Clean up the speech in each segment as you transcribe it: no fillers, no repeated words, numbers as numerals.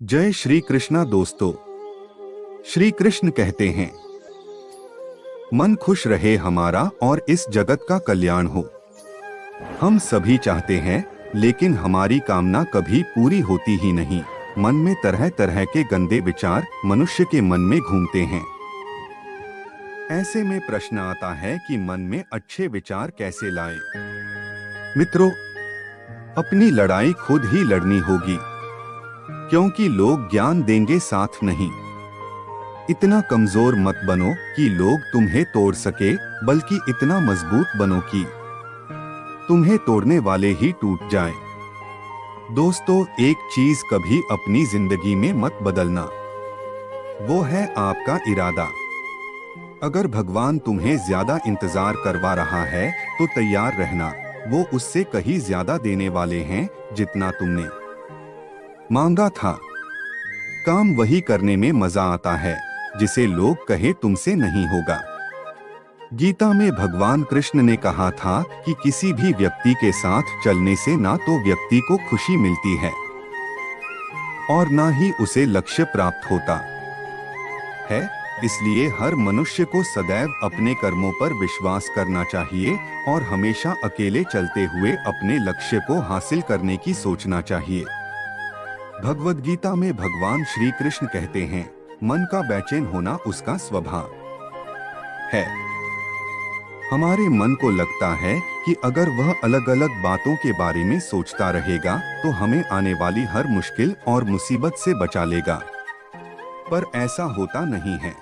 जय श्री कृष्णा दोस्तों। श्री कृष्ण कहते हैं, मन खुश रहे हमारा और इस जगत का कल्याण हो। हम सभी चाहते हैं, लेकिन हमारी कामना कभी पूरी होती ही नहीं। मन में तरह तरह के गंदे विचार मनुष्य के मन में घूमते हैं। ऐसे में प्रश्न आता है कि मन में अच्छे विचार कैसे लाएं? मित्रों, अपनी लड़ाई खुद ही लड़नी होगी, क्योंकि लोग ज्ञान देंगे साथ नहीं। इतना कमजोर मत बनो कि लोग तुम्हें तोड़ सके, बल्कि इतना मजबूत बनो कि तुम्हें तोड़ने वाले ही टूट जाएं। दोस्तों, एक चीज कभी अपनी जिंदगी में मत बदलना, वो है आपका इरादा। अगर भगवान तुम्हें ज्यादा इंतजार करवा रहा है तो तैयार रहना, वो उससे कहीं ज्यादा देने वाले हैं जितना तुमने मांगा था। काम वही करने में मजा आता है जिसे लोग कहे तुमसे नहीं होगा। गीता में भगवान कृष्ण ने कहा था कि किसी भी व्यक्ति के साथ चलने से ना तो व्यक्ति को खुशी मिलती है और ना ही उसे लक्ष्य प्राप्त होता है। इसलिए हर मनुष्य को सदैव अपने कर्मों पर विश्वास करना चाहिए और हमेशा अकेले चलते हुए अपने लक्ष्य को हासिल करने की सोचना चाहिए। भगवद गीता में भगवान श्री कृष्ण कहते हैं, मन का बेचैन होना उसका स्वभाव है। हमारे मन को लगता है कि अगर वह अलग अलग बातों के बारे में सोचता रहेगा तो हमें आने वाली हर मुश्किल और मुसीबत से बचा लेगा, पर ऐसा होता नहीं है।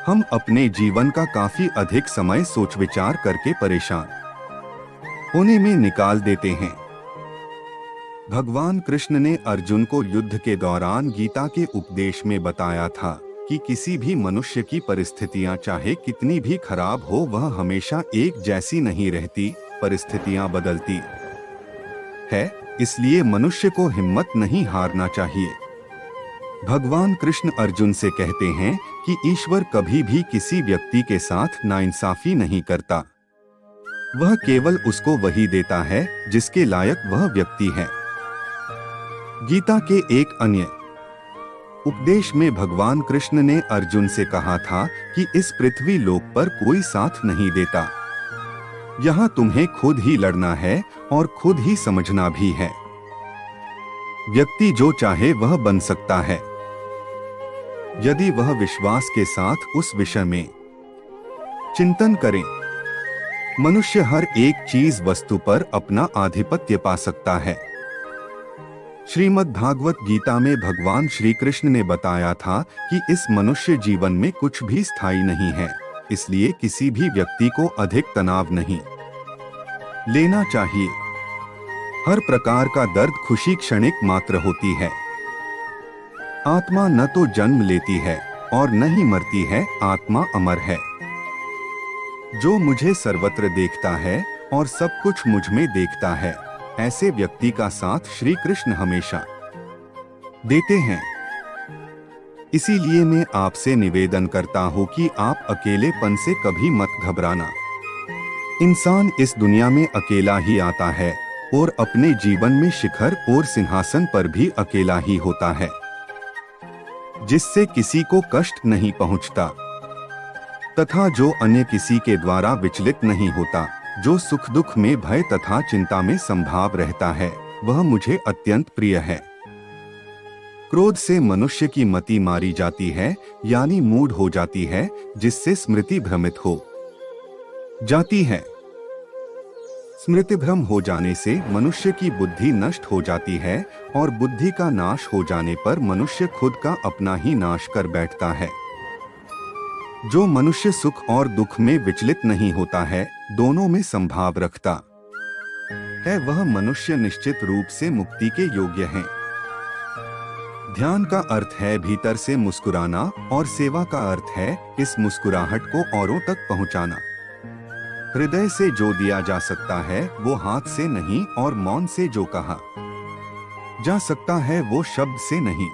हम अपने जीवन का काफी अधिक समय सोच विचार करके परेशान होने में निकाल देते हैं। भगवान कृष्ण ने अर्जुन को युद्ध के दौरान गीता के उपदेश में बताया था कि किसी भी मनुष्य की परिस्थितियां चाहे कितनी भी खराब हो, वह हमेशा एक जैसी नहीं रहती, परिस्थितियां बदलती है। इसलिए मनुष्य को हिम्मत नहीं हारना चाहिए। भगवान कृष्ण अर्जुन से कहते हैं कि ईश्वर कभी भी किसी व्यक्ति के साथ नाइंसाफी नहीं करता। वह केवल उसको वही देता है जिसके लायक वह व्यक्ति है। गीता के एक अन्य उपदेश में भगवान कृष्ण ने अर्जुन से कहा था कि इस पृथ्वी लोक पर कोई साथ नहीं देता। यहाँ तुम्हें खुद ही लड़ना है और खुद ही समझना भी है। व्यक्ति जो चाहे वह बन सकता है, यदि वह विश्वास के साथ उस विषय में चिंतन करे। मनुष्य हर एक चीज वस्तु पर अपना आधिपत्य पा सकता है। श्रीमद् भागवत गीता में भगवान श्री कृष्ण ने बताया था कि इस मनुष्य जीवन में कुछ भी स्थायी नहीं है, इसलिए किसी भी व्यक्ति को अधिक तनाव नहीं लेना चाहिए। हर प्रकार का दर्द खुशी क्षणिक मात्र होती है। आत्मा न तो जन्म लेती है और न ही मरती है, आत्मा अमर है। जो मुझे सर्वत्र देखता है और सब कुछ मुझ में देखता है, ऐसे व्यक्ति का साथ श्री कृष्ण हमेशा देते हैं। इसीलिए मैं आपसे निवेदन करता हूँ कि आप अकेलेपन से कभी मत घबराना। इंसान इस दुनिया में अकेला ही आता है और अपने जीवन में शिखर और सिंहासन पर भी अकेला ही होता है, जिससे किसी को कष्ट नहीं पहुंचता तथा जो अन्य किसी के द्वारा विचलित नहीं होता। जो सुख दुख में भय तथा चिंता में संभाव रहता है, वह मुझे अत्यंत प्रिय है। क्रोध से मनुष्य की मति मारी जाती है, यानी मूड हो जाती है, जिससे स्मृति भ्रमित हो जाती है। स्मृति भ्रम हो जाने से मनुष्य की बुद्धि नष्ट हो जाती है और बुद्धि का नाश हो जाने पर मनुष्य खुद का अपना ही नाश कर बैठता है। जो मनुष्य सुख और दुख में विचलित नहीं होता है, दोनों में संभाव रखता है, वह मनुष्य निश्चित रूप से मुक्ति के योग्य है। ध्यान का अर्थ है भीतर से मुस्कुराना और सेवा का अर्थ है इस मुस्कुराहट को औरों तक पहुंचाना। हृदय से जो दिया जा सकता है वो हाथ से नहीं, और मौन से जो कहा जा सकता है वो शब्द से नहीं।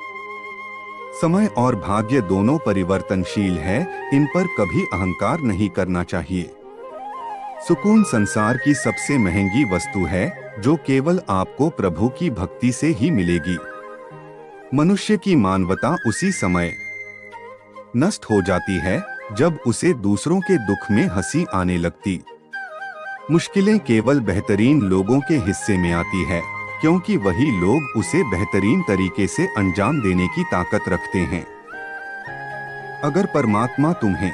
समय और भाग्य दोनों परिवर्तनशील है, इन पर कभी अहंकार नहीं करना चाहिए। सुकून संसार की सबसे महंगी वस्तु है, जो केवल आपको प्रभु की भक्ति से ही मिलेगी। मनुष्य की मानवता उसी समय नष्ट हो जाती है जब उसे दूसरों के दुख में हंसी आने लगती। मुश्किलें केवल बेहतरीन लोगों के हिस्से में आती है, क्योंकि वही लोग उसे बेहतरीन तरीके से अंजाम देने की ताकत रखते हैं। अगर परमात्मा तुम्हें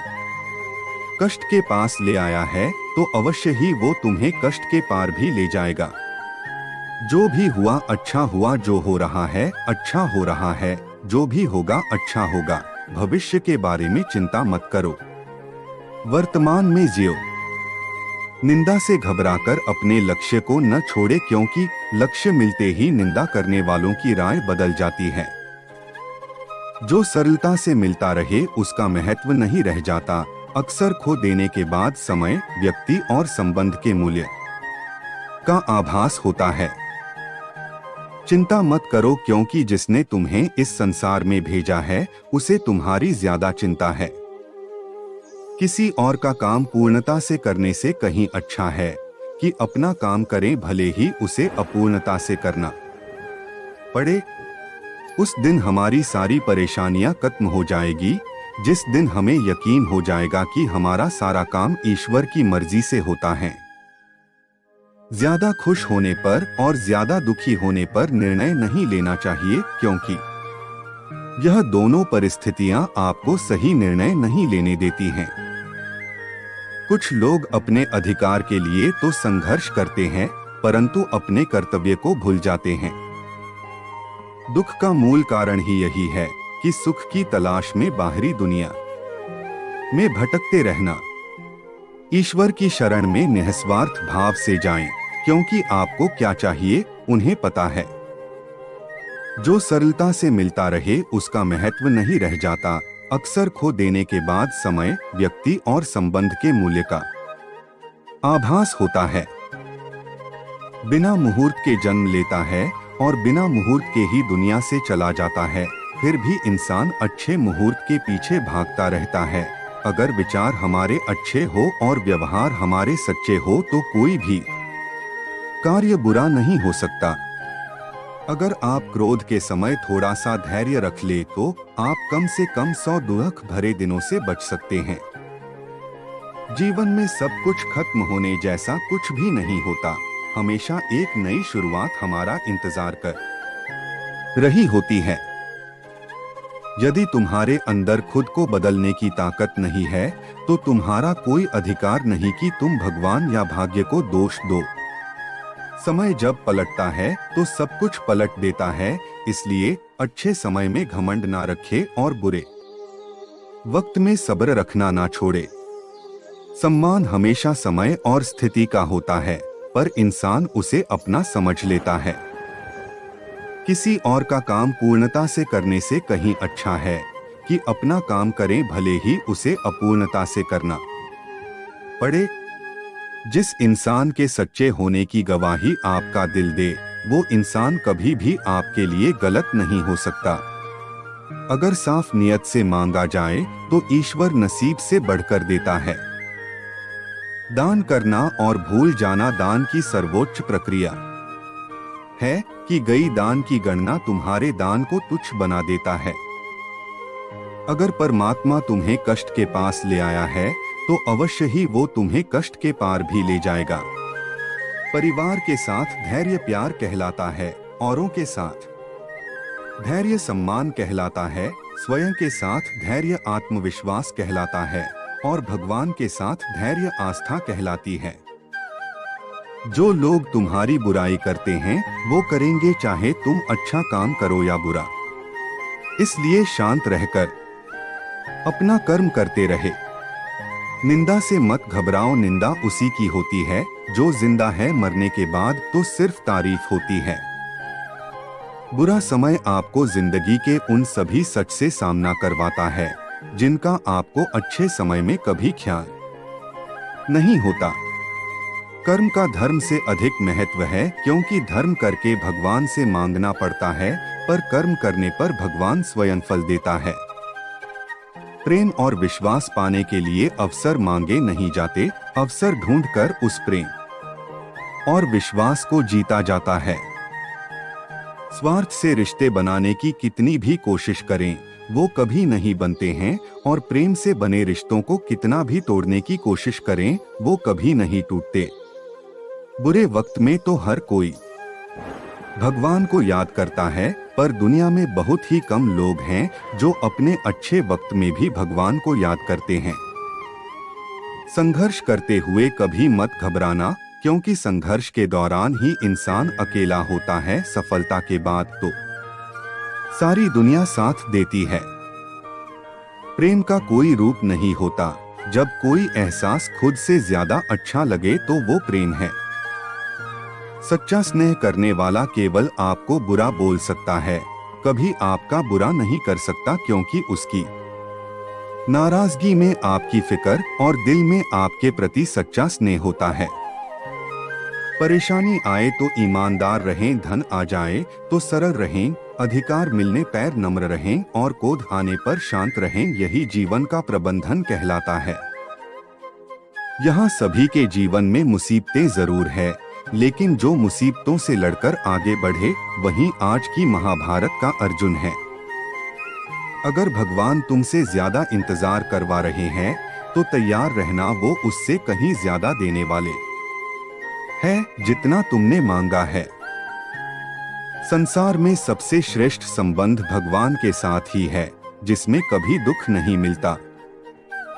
कष्ट के पास ले आया है तो अवश्य ही वो तुम्हें कष्ट के पार भी ले जाएगा। जो भी हुआ अच्छा हुआ, जो हो रहा है अच्छा हो रहा है, जो भी होगा अच्छा होगा। भविष्य के बारे में चिंता मत करो, वर्तमान में जियो। निंदा से घबराकर अपने लक्ष्य को न छोड़े, क्योंकि लक्ष्य मिलते ही निंदा करने वालों की राय बदल जाती है। जो सरलता से मिलता रहे उसका महत्व नहीं रह जाता। अक्सर खो देने के बाद समय, व्यक्ति और संबंध के मूल्य का आभास होता है। चिंता मत करो, क्योंकि जिसने तुम्हें इस संसार में भेजा है उसे तुम्हारी ज्यादा चिंता है। किसी और का काम पूर्णता से करने से कहीं अच्छा है कि अपना काम करें, भले ही उसे अपूर्णता से करना पड़े। उस दिन हमारी सारी परेशानियां खत्म हो जाएगी, जिस दिन हमें यकीन हो जाएगा कि हमारा सारा काम ईश्वर की मर्जी से होता है। ज्यादा खुश होने पर और ज्यादा दुखी होने पर निर्णय नहीं लेना चाहिए, क्योंकि यह दोनों परिस्थितियां आपको सही निर्णय नहीं लेने देती हैं। कुछ लोग अपने अधिकार के लिए तो संघर्ष करते हैं, परंतु अपने कर्तव्य को भूल जाते हैं। दुख का मूल कारण ही यही है कि सुख की तलाश में बाहरी दुनिया में भटकते रहना। ईश्वर की शरण में निस्वार्थ भाव से जाएं, क्योंकि आपको क्या चाहिए उन्हें पता है। जो सरलता से मिलता रहे उसका महत्व नहीं रह जाता। अक्सर खो देने के बाद समय, व्यक्ति और संबंध के मूल्य का आभास होता है। बिना मुहूर्त के जन्म लेता है और बिना मुहूर्त के ही दुनिया से चला जाता है। फिर भी इंसान अच्छे मुहूर्त के पीछे भागता रहता है। अगर विचार हमारे अच्छे हो और व्यवहार हमारे सच्चे हो तो कोई भी कार्य बुरा नहीं हो सकता। अगर आप क्रोध के समय थोड़ा सा धैर्य रख ले तो आप कम से कम 100 दुख भरे दिनों से बच सकते हैं। जीवन में सब कुछ खत्म होने जैसा कुछ भी नहीं होता। हमेशा एक नई शुरुआत हमारा इंतजार कर रही होती है। यदि तुम्हारे अंदर खुद को बदलने की ताकत नहीं है तो तुम्हारा कोई अधिकार नहीं कि तुम भगवान या भाग्य को दोष दो। समय जब पलटता है तो सब कुछ पलट देता है, इसलिए अच्छे समय में घमंड ना रखे और बुरे वक्त में सब्र रखना ना छोड़े। सम्मान हमेशा समय और स्थिति का होता है, पर इंसान उसे अपना समझ लेता है। किसी और का काम पूर्णता से करने से कहीं अच्छा है कि अपना काम करें, भले ही उसे अपूर्णता से करना पड़े। जिस इंसान के सच्चे होने की गवाही आपका दिल दे, वो इंसान कभी भी आपके लिए गलत नहीं हो सकता। अगर साफ नियत से मांगा जाए तो ईश्वर नसीब से बढ़कर देता है। दान करना और भूल जाना दान की सर्वोच्च प्रक्रिया है कि गई दान की गणना तुम्हारे दान को तुच्छ बना देता है। अगर परमात्मा तुम्हें कष्ट के पास ले आया है तो अवश्य ही वो तुम्हें कष्ट के पार भी ले जाएगा। परिवार के साथ धैर्य प्यार कहलाता है, औरों के साथ धैर्य सम्मान कहलाता है, स्वयं के साथ धैर्य आत्मविश्वास कहलाता है और भगवान के साथ धैर्य आस्था कहलाती है। जो लोग तुम्हारी बुराई करते हैं वो करेंगे चाहे तुम अच्छा काम करो या बुरा। इसलिए शांत रहकर अपना कर्म करते रहे। निंदा से मत घबराओ, निंदा उसी की होती है जो जिंदा है। मरने के बाद तो सिर्फ तारीफ होती है। बुरा समय आपको जिंदगी के उन सभी सच से सामना करवाता है जिनका आपको अच्छे समय में कभी ख्याल नहीं होता। कर्म का धर्म से अधिक महत्व है, क्योंकि धर्म करके भगवान से मांगना पड़ता है, पर कर्म करने पर भगवान स्वयं फल देता है। प्रेम और विश्वास पाने के लिए अवसर मांगे नहीं जाते, अवसर ढूंढकर उस प्रेम और विश्वास को जीता जाता है। स्वार्थ से रिश्ते बनाने की कितनी भी कोशिश करें, वो कभी नहीं बनते हैं, और प्रेम से बने रिश्तों को कितना भी तोड़ने की कोशिश करें, वो कभी नहीं टूटते। बुरे वक्त में तो हर कोई भगवान को याद करता है, पर दुनिया में बहुत ही कम लोग हैं जो अपने अच्छे वक्त में भी भगवान को याद करते हैं। संघर्ष करते हुए कभी मत घबराना, क्योंकि संघर्ष के दौरान ही इंसान अकेला होता है। सफलता के बाद तो सारी दुनिया साथ देती है। प्रेम का कोई रूप नहीं होता। जब कोई एहसास खुद से ज्यादा अच्छा लगे तो वो प्रेम है। सच्चा स्नेह करने वाला केवल आपको बुरा बोल सकता है, कभी आपका बुरा नहीं कर सकता, क्योंकि उसकी नाराजगी में आपकी फिक्र और दिल में आपके प्रति सच्चा स्नेह होता है। परेशानी आए तो ईमानदार रहें, धन आ जाए तो सरल रहें, अधिकार मिलने पैर नम्र रहें और क्रोध आने पर शांत रहें। यही जीवन का प्रबंधन कहलाता है। यहाँ सभी के जीवन में मुसीबतें जरूर है, लेकिन जो मुसीबतों से लड़कर आगे बढ़े वही आज की महाभारत का अर्जुन है। अगर भगवान तुमसे ज्यादा इंतजार करवा रहे हैं तो तैयार रहना, वो उससे कहीं ज्यादा देने वाले है जितना तुमने मांगा है। संसार में सबसे श्रेष्ठ संबंध भगवान के साथ ही है, जिसमें कभी दुख नहीं मिलता।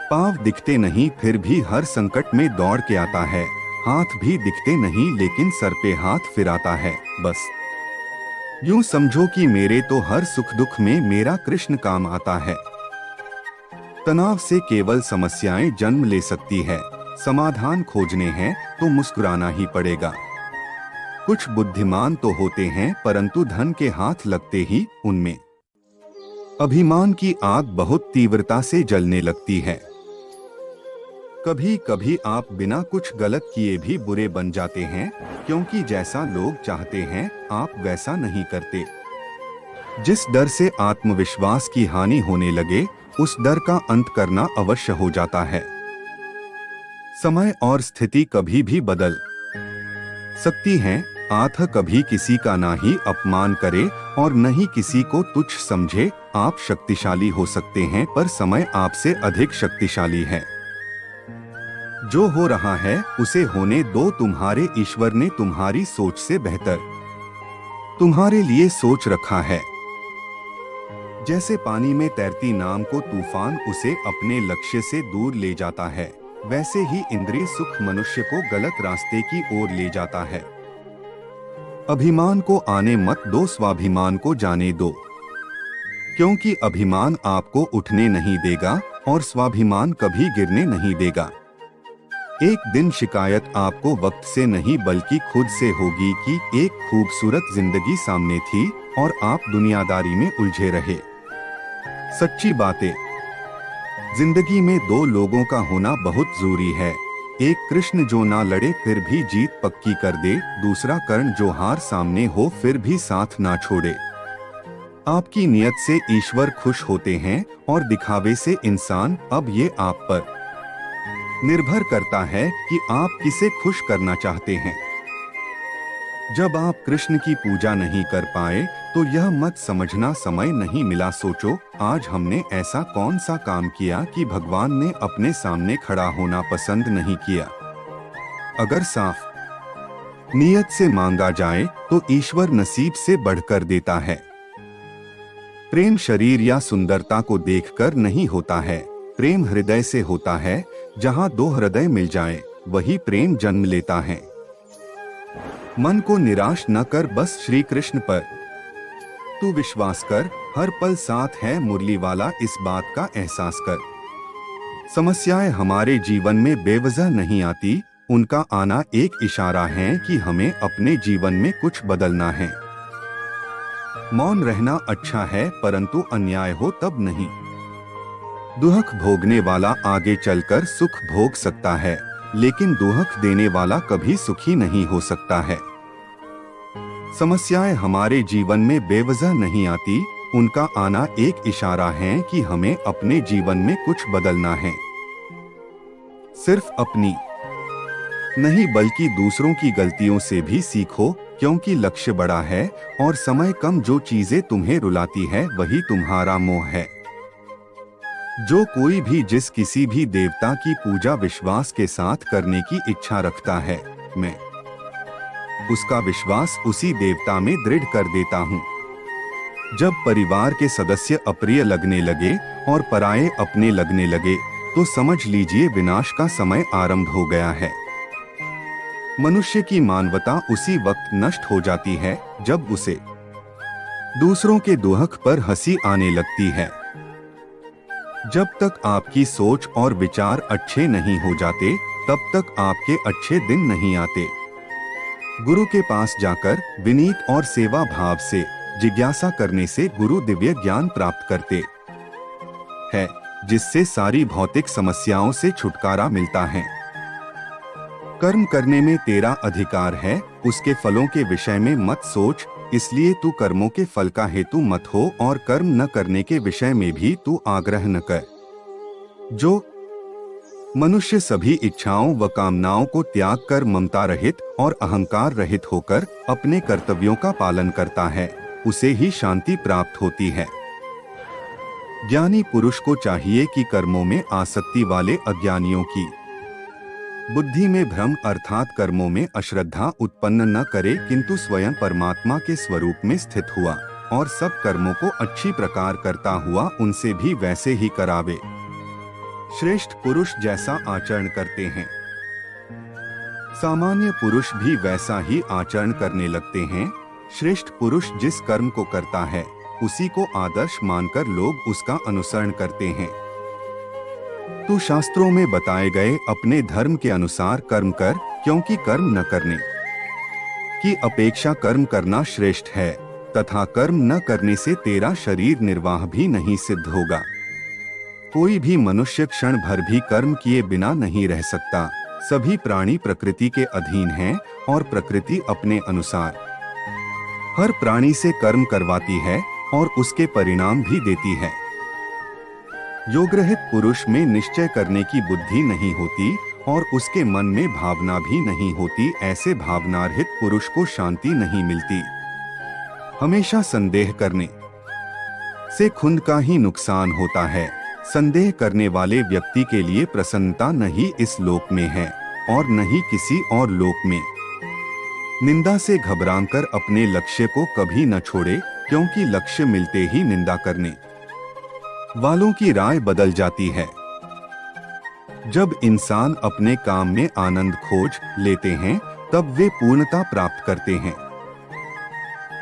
पांव दिखते नहीं फिर भी हर संकट में दौड़ के आता है, हाथ भी दिखते नहीं लेकिन सर पे हाथ फिराता है। बस यूं समझो कि मेरे तो हर सुख दुख में मेरा कृष्ण काम आता है। तनाव से केवल समस्याएं जन्म ले सकती है, समाधान खोजने हैं तो मुस्कुराना ही पड़ेगा। कुछ बुद्धिमान तो होते हैं, परंतु धन के हाथ लगते ही उनमें अभिमान की आग बहुत तीव्रता से जलने लगती है। कभी कभी आप बिना कुछ गलत किए भी बुरे बन जाते हैं, क्योंकि जैसा लोग चाहते हैं आप वैसा नहीं करते। जिस डर से आत्मविश्वास की हानि होने लगे, उस डर का अंत करना अवश्य हो जाता है। समय और स्थिति कभी भी बदल सकती है। आत्म कभी किसी का ना ही अपमान करे और न ही किसी को तुच्छ समझे। आप शक्तिशाली हो सकते हैं, पर समय आपसे अधिक शक्तिशाली है। जो हो रहा है उसे होने दो। तुम्हारे ईश्वर ने तुम्हारी सोच से बेहतर तुम्हारे लिए सोच रखा है। जैसे पानी में तैरती नाव को तूफान उसे अपने लक्ष्य से दूर ले जाता है, वैसे ही इंद्रिय सुख मनुष्य को गलत रास्ते की ओर ले जाता है। अभिमान को आने मत दो, स्वाभिमान को जाने दो, क्योंकि अभिमान आपको उठने नहीं देगा और स्वाभिमान कभी गिरने नहीं देगा। एक दिन शिकायत आपको वक्त से नहीं बल्कि खुद से होगी कि एक खूबसूरत जिंदगी सामने थी और आप दुनियादारी में उलझे रहे। सच्ची बातें, जिंदगी में दो लोगों का होना बहुत जरूरी है। एक कृष्ण जो ना लड़े फिर भी जीत पक्की कर दे, दूसरा कर्ण जो हार सामने हो फिर भी साथ ना छोड़े। आपकी नियत से ईश्वर खुश होते हैं और दिखावे से इंसान। अब ये आप पर निर्भर करता है कि आप किसे खुश करना चाहते हैं। जब आप कृष्ण की पूजा नहीं कर पाए तो यह मत समझना समय नहीं मिला। सोचो, आज हमने ऐसा कौन सा काम किया कि भगवान ने अपने सामने खड़ा होना पसंद नहीं किया। अगर साफ नियत से मांगा जाए तो ईश्वर नसीब से बढ़कर देता है। प्रेम शरीर या सुंदरता को देखकर नहीं होता है, प्रेम हृदय से होता है। जहाँ दो हृदय मिल जाएं, वही प्रेम जन्म लेता है। मन को निराश न कर, बस श्री कृष्ण पर तू विश्वास कर। हर पल साथ है मुरली वाला, इस बात का एहसास कर। समस्याएं हमारे जीवन में बेवजह नहीं आती, उनका आना एक इशारा है कि हमें अपने जीवन में कुछ बदलना है। मौन रहना अच्छा है, परंतु अन्याय हो तब नहीं। दुख भोगने वाला आगे चलकर सुख भोग सकता है, लेकिन दुख देने वाला कभी सुखी नहीं हो सकता है। समस्याएं हमारे जीवन में बेवजह नहीं आती, उनका आना एक इशारा है कि हमें अपने जीवन में कुछ बदलना है। सिर्फ अपनी नहीं बल्कि दूसरों की गलतियों से भी सीखो, क्योंकि लक्ष्य बड़ा है और समय कम। जो चीजें तुम्हें रुलाती है वही तुम्हारा मोह है। जो कोई भी जिस किसी भी देवता की पूजा विश्वास के साथ करने की इच्छा रखता है, मैं उसका विश्वास उसी देवता में दृढ़ कर देता हूँ। जब परिवार के सदस्य अप्रिय लगने लगे और पराये अपने लगने लगे, तो समझ लीजिए विनाश का समय आरंभ हो गया है। मनुष्य की मानवता उसी वक्त नष्ट हो जाती है जब उसे दूसरों के दुख पर हंसी आने लगती है। जब तक आपकी सोच और विचार अच्छे नहीं हो जाते, तब तक आपके अच्छे दिन नहीं आते। गुरु के पास जाकर विनीत और सेवा भाव से जिज्ञासा करने से गुरु दिव्य ज्ञान प्राप्त करते हैं, जिससे सारी भौतिक समस्याओं से छुटकारा मिलता है। कर्म करने में तेरा अधिकार है, उसके फलों के विषय में मत सोच। इसलिए तू कर्मों के फल का हेतु मत हो और कर्म न करने के विषय में भी तू आग्रह न कर। जो मनुष्य सभी इच्छाओं व कामनाओं को त्याग कर ममता रहित और अहंकार रहित होकर अपने कर्तव्यों का पालन करता है, उसे ही शांति प्राप्त होती है। ज्ञानी पुरुष को चाहिए कि कर्मों में आसक्ति वाले अज्ञानियों की बुद्धि में भ्रम अर्थात कर्मों में अश्रद्धा उत्पन्न न करे, किंतु स्वयं परमात्मा के स्वरूप में स्थित हुआ और सब कर्मों को अच्छी प्रकार करता हुआ उनसे भी वैसे ही करावे। श्रेष्ठ पुरुष जैसा आचरण करते हैं, सामान्य पुरुष भी वैसा ही आचरण करने लगते हैं। श्रेष्ठ पुरुष जिस कर्म को करता है, उसी को आदर्श मानकर लोग उसका अनुसरण करते हैं। तू शास्त्रों में बताए गए अपने धर्म के अनुसार कर्म कर, क्योंकि कर्म न करने की अपेक्षा कर्म करना श्रेष्ठ है, तथा कर्म न करने से तेरा शरीर निर्वाह भी नहीं सिद्ध होगा। कोई भी मनुष्य क्षण भर भी कर्म किए बिना नहीं रह सकता। सभी प्राणी प्रकृति के अधीन हैं और प्रकृति अपने अनुसार हर प्राणी से कर्म करवाती है और उसके परिणाम भी देती है। योगरहित पुरुष में निश्चय करने की बुद्धि नहीं होती और उसके मन में भावना भी नहीं होती। ऐसे भावनारहित पुरुष को शांति नहीं मिलती। हमेशा संदेह करने से खुद का ही नुकसान होता है। संदेह करने वाले व्यक्ति के लिए प्रसन्नता नहीं इस लोक में है और न ही किसी और लोक में। निंदा से घबराकर अपने लक्ष्य को कभी न छोड़े, क्योंकि लक्ष्य मिलते ही निंदा करने वालों की राय बदल जाती है। जब इंसान अपने काम में आनंद खोज लेते हैं, तब वे पूर्णता प्राप्त करते हैं।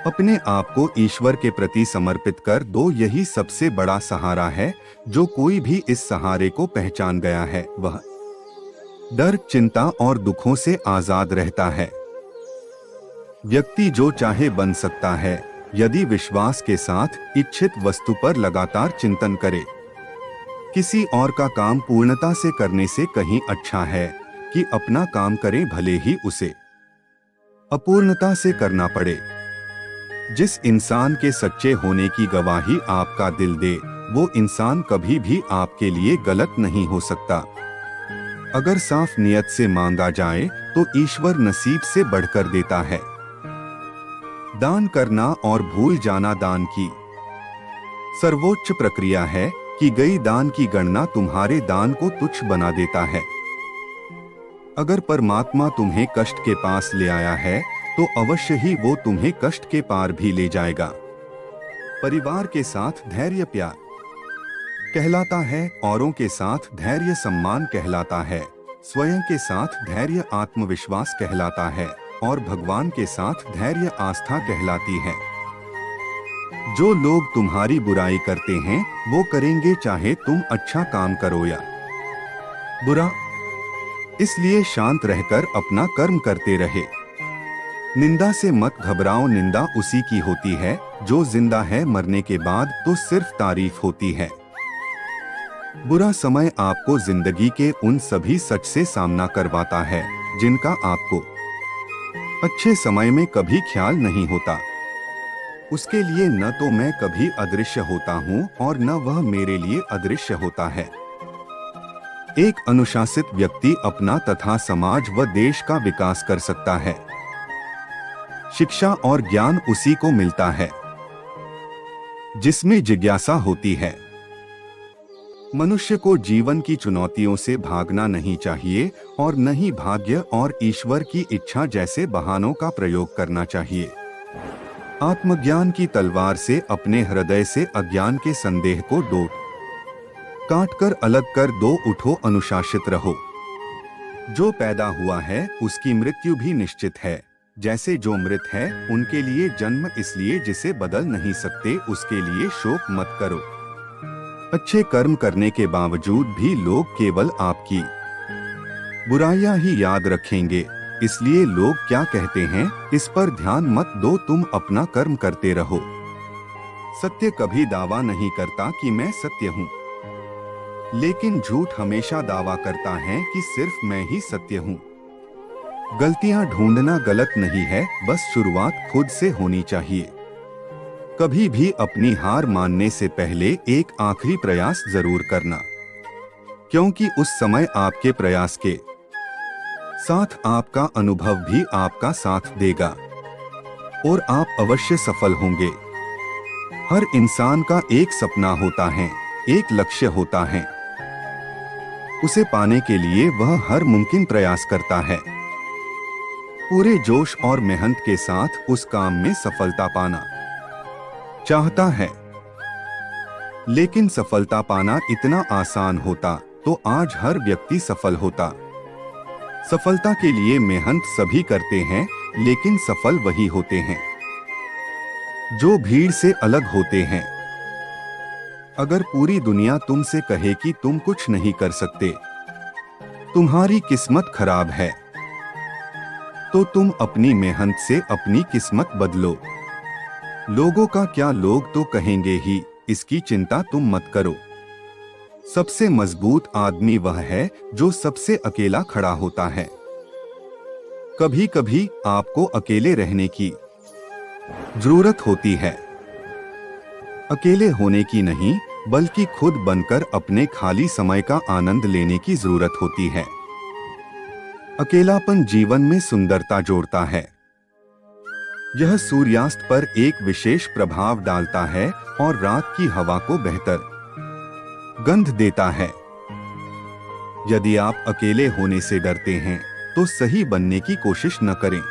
अपने आप को ईश्वर के प्रति समर्पित कर दो, यही सबसे बड़ा सहारा है। जो कोई भी इस सहारे को पहचान गया है, वह डर, चिंता और दुखों से आजाद रहता है। व्यक्ति जो चाहे बन सकता है, यदि विश्वास के साथ इच्छित वस्तु पर लगातार चिंतन करे। किसी और का काम पूर्णता से करने से कहीं अच्छा है कि अपना काम करे, भले ही उसे अपूर्णता से करना पड़े। जिस इंसान के सच्चे होने की गवाही आपका दिल दे, वो इंसान कभी भी आपके लिए गलत नहीं हो सकता। अगर साफ नियत से मांगा जाए तो ईश्वर नसीब से बढ़कर देता है। दान करना और भूल जाना दान की सर्वोच्च प्रक्रिया है। की गई दान की गणना तुम्हारे दान को तुच्छ बना देता है। अगर परमात्मा तुम्हें कष्ट के पास ले आया है, तो अवश्य ही वो तुम्हें कष्ट के पार भी ले जाएगा। परिवार के साथ धैर्य प्यार कहलाता है, औरों के साथ धैर्य सम्मान कहलाता है, स्वयं के साथ धैर्य आत्मविश्वास कहलाता है और भगवान के साथ धैर्य आस्था कहलाती है। जो लोग तुम्हारी बुराई करते हैं, वो करेंगे चाहे तुम अच्छा काम करो या बुरा। इसलिए शांत रहकर अपना कर्म करते रहे। निंदा से मत घबराओ, निंदा उसी की होती है जो जिंदा है। मरने के बाद तो सिर्फ तारीफ होती है। बुरा समय आपको जिंदगी के उन सभी सच से सामना करवाता है जिनका आपको अच्छे समय में कभी ख्याल नहीं होता। उसके लिए न तो मैं कभी अदृश्य होता हूँ और न वह मेरे लिए अदृश्य होता है। एक अनुशासित व्यक्ति अपना तथा समाज व देश का विकास कर सकता है। शिक्षा और ज्ञान उसी को मिलता है जिसमें जिज्ञासा होती है। मनुष्य को जीवन की चुनौतियों से भागना नहीं चाहिए और न ही भाग्य और ईश्वर की इच्छा जैसे बहानों का प्रयोग करना चाहिए। आत्मज्ञान की तलवार से अपने हृदय से अज्ञान के संदेह को काट कर अलग कर दो। उठो, अनुशासित रहो। जो पैदा हुआ है उसकी मृत्यु भी निश्चित है। जैसे जो मृत है उनके लिए जन्म इसलिए जिसे बदल नहीं सकते, उसके लिए शोक मत करो। अच्छे कर्म करने के बावजूद भी लोग केवल आपकी बुराइयां ही याद रखेंगे, इसलिए लोग क्या कहते हैं इस पर ध्यान मत दो, तुम अपना कर्म करते रहो। सत्य कभी दावा नहीं करता कि मैं सत्य हूँ, लेकिन झूठ हमेशा दावा करता है कि सिर्फ मैं ही सत्य हूँ। गलतियां ढूंढना गलत नहीं है, बस शुरुआत खुद से होनी चाहिए। कभी भी अपनी हार मानने से पहले एक आखिरी प्रयास जरूर करना, क्योंकि उस समय आपके प्रयास के साथ आपका अनुभव भी आपका साथ देगा और आप अवश्य सफल होंगे। हर इंसान का एक सपना होता है, एक लक्ष्य होता है। उसे पाने के लिए वह हर मुमकिन प्रयास करता है, पूरे जोश और मेहनत के साथ उस काम में सफलता पाना चाहता है। लेकिन सफलता पाना इतना आसान होता तो आज हर व्यक्ति सफल होता। सफलता के लिए मेहनत सभी करते हैं, लेकिन सफल वही होते हैं जो भीड़ से अलग होते हैं। अगर पूरी दुनिया तुमसे कहे कि तुम कुछ नहीं कर सकते, तुम्हारी किस्मत खराब है, तो तुम अपनी मेहनत से अपनी किस्मत बदलो। लोगों का क्या, लोग तो कहेंगे ही, इसकी चिंता तुम मत करो। सबसे मजबूत आदमी वह है जो सबसे अकेला खड़ा होता है। कभी कभी आपको अकेले रहने की जरूरत होती है, अकेले होने की नहीं, बल्कि खुद बनकर अपने खाली समय का आनंद लेने की जरूरत होती है। अकेलापन जीवन में सुंदरता जोड़ता है। यह सूर्यास्त पर एक विशेष प्रभाव डालता है और रात की हवा को बेहतर गंध देता है। यदि आप अकेले होने से डरते हैं तो सही बनने की कोशिश न करें।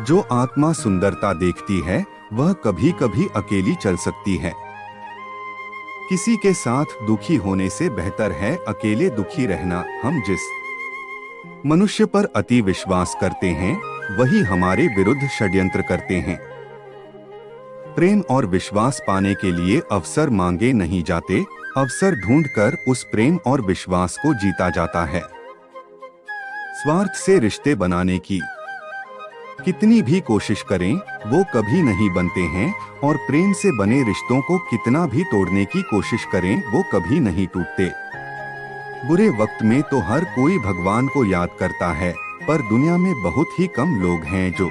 जो आत्मा सुंदरता देखती है वह कभी कभी अकेली चल सकती है। किसी के साथ दुखी होने से बेहतर है अकेले दुखी रहना। हम जिस मनुष्य पर अति विश्वास करते हैं वही हमारे विरुद्ध षड्यंत्र करते हैं। प्रेम और विश्वास पाने के लिए अवसर मांगे नहीं जाते, अवसर ढूंढकर उस प्रेम और विश्वास को जीता जाता है। स्वार्थ से रिश्ते बनाने की कितनी भी कोशिश करें वो कभी नहीं बनते हैं, और प्रेम से बने रिश्तों को कितना भी तोड़ने की कोशिश करें वो कभी नहीं टूटते। बुरे वक्त में तो हर कोई भगवान को याद करता है, पर दुनिया में बहुत ही कम लोग हैं जो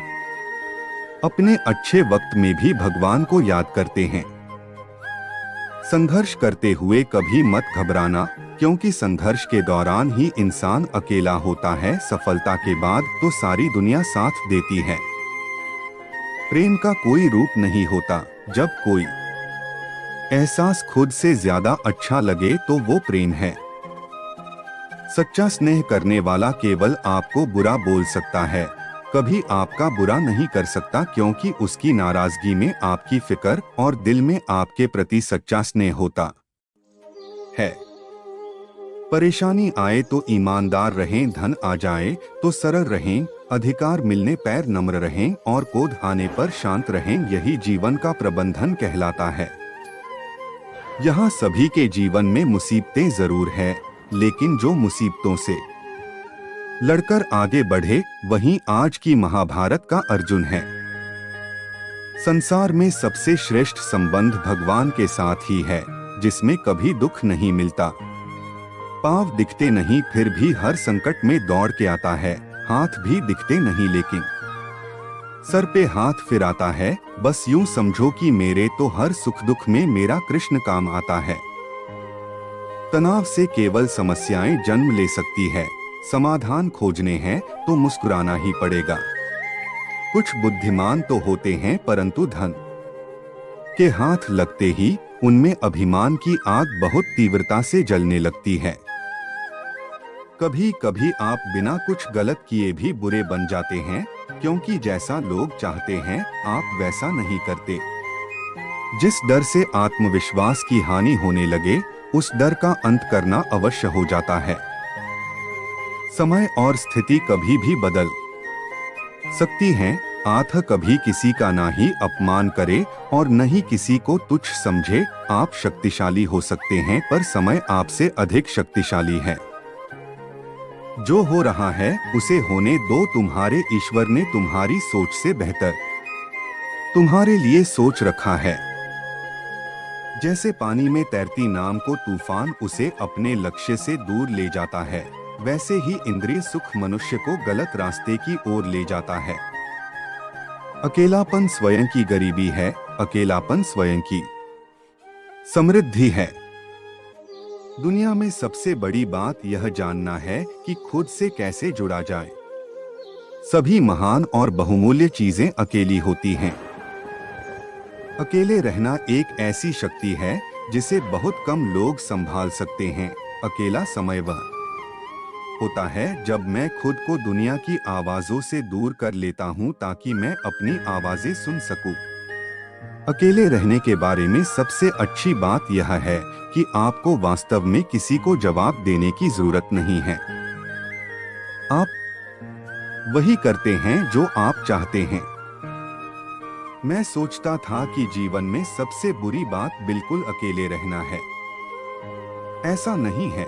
अपने अच्छे वक्त में भी भगवान को याद करते हैं। संघर्ष करते हुए कभी मत घबराना, क्योंकि संघर्ष के दौरान ही इंसान अकेला होता है। सफलता के बाद तो सारी दुनिया साथ देती है। प्रेम का कोई रूप नहीं होता। जब कोई एहसास खुद से ज्यादा अच्छा लगे तो वो प्रेम है। सच्चा स्नेह करने वाला केवल आपको बुरा बोल सकता है, कभी आपका बुरा नहीं कर सकता, क्योंकि उसकी नाराजगी में आपकी फिक्र और दिल में आपके प्रति सच्चा स्नेह होता है। परेशानी आए तो ईमानदार रहें, धन आ जाए तो सरल रहें, अधिकार मिलने पैर नम्र रहें और क्रोध आने पर शांत रहें। यही जीवन का प्रबंधन कहलाता है। यहाँ सभी के जीवन में मुसीबतें जरूर है, लेकिन जो मुसीबतों से लड़कर आगे बढ़े वही आज की महाभारत का अर्जुन है। संसार में सबसे श्रेष्ठ संबंध भगवान के साथ ही है, जिसमें कभी दुख नहीं मिलता। पांव दिखते नहीं फिर भी हर संकट में दौड़ के आता है, हाथ भी दिखते नहीं लेकिन सर पे हाथ फिराता है। बस यूं समझो कि मेरे तो हर सुख दुख में मेरा कृष्ण काम आता है। तनाव से केवल समस्याएं जन्म ले सकती है। समाधान खोजने हैं तो मुस्कुराना ही पड़ेगा। कुछ बुद्धिमान तो होते हैं परंतु धन के हाथ लगते ही उनमें अभिमान की आग बहुत तीव्रता से जलने लगती है। कभी कभी आप बिना कुछ गलत किए भी बुरे बन जाते हैं, क्योंकि जैसा लोग चाहते हैं आप वैसा नहीं करते। जिस डर से आत्मविश्वास की हानि होने लगे, उस डर का अंत करना अवश्य हो जाता है। समय और स्थिति कभी भी बदल सकती हैं। आत्म कभी किसी का ना ही अपमान करे और न ही किसी को तुच्छ समझे। आप शक्तिशाली हो सकते हैं पर समय आपसे अधिक शक्तिशाली है। जो हो रहा है उसे होने दो। तुम्हारे ईश्वर ने तुम्हारी सोच से बेहतर तुम्हारे लिए सोच रखा है। जैसे पानी में तैरती नाव को तूफान उसे अपने लक्ष्य से दूर ले जाता है, वैसे ही इंद्रिय सुख मनुष्य को गलत रास्ते की ओर ले जाता है। अकेलापन स्वयं की गरीबी है, अकेलापन स्वयं की समृद्धि है। दुनिया में सबसे बड़ी बात यह जानना है कि खुद से कैसे जुड़ा जाए। सभी महान और बहुमूल्य चीजें अकेली होती हैं। अकेले रहना एक ऐसी शक्ति है जिसे बहुत कम लोग संभाल सकते हैं। अकेला समय वह होता है जब मैं खुद को दुनिया की आवाजों से दूर कर लेता हूं ताकि मैं अपनी आवाजें सुन सकूं। अकेले रहने के बारे में सबसे अच्छी बात यह है कि आपको वास्तव में किसी को जवाब देने की जरूरत नहीं है। आप वही करते हैं जो आप चाहते हैं। मैं सोचता था कि जीवन में सबसे बुरी बात बिल्कुल अकेले रहना है। ऐसा नहीं है।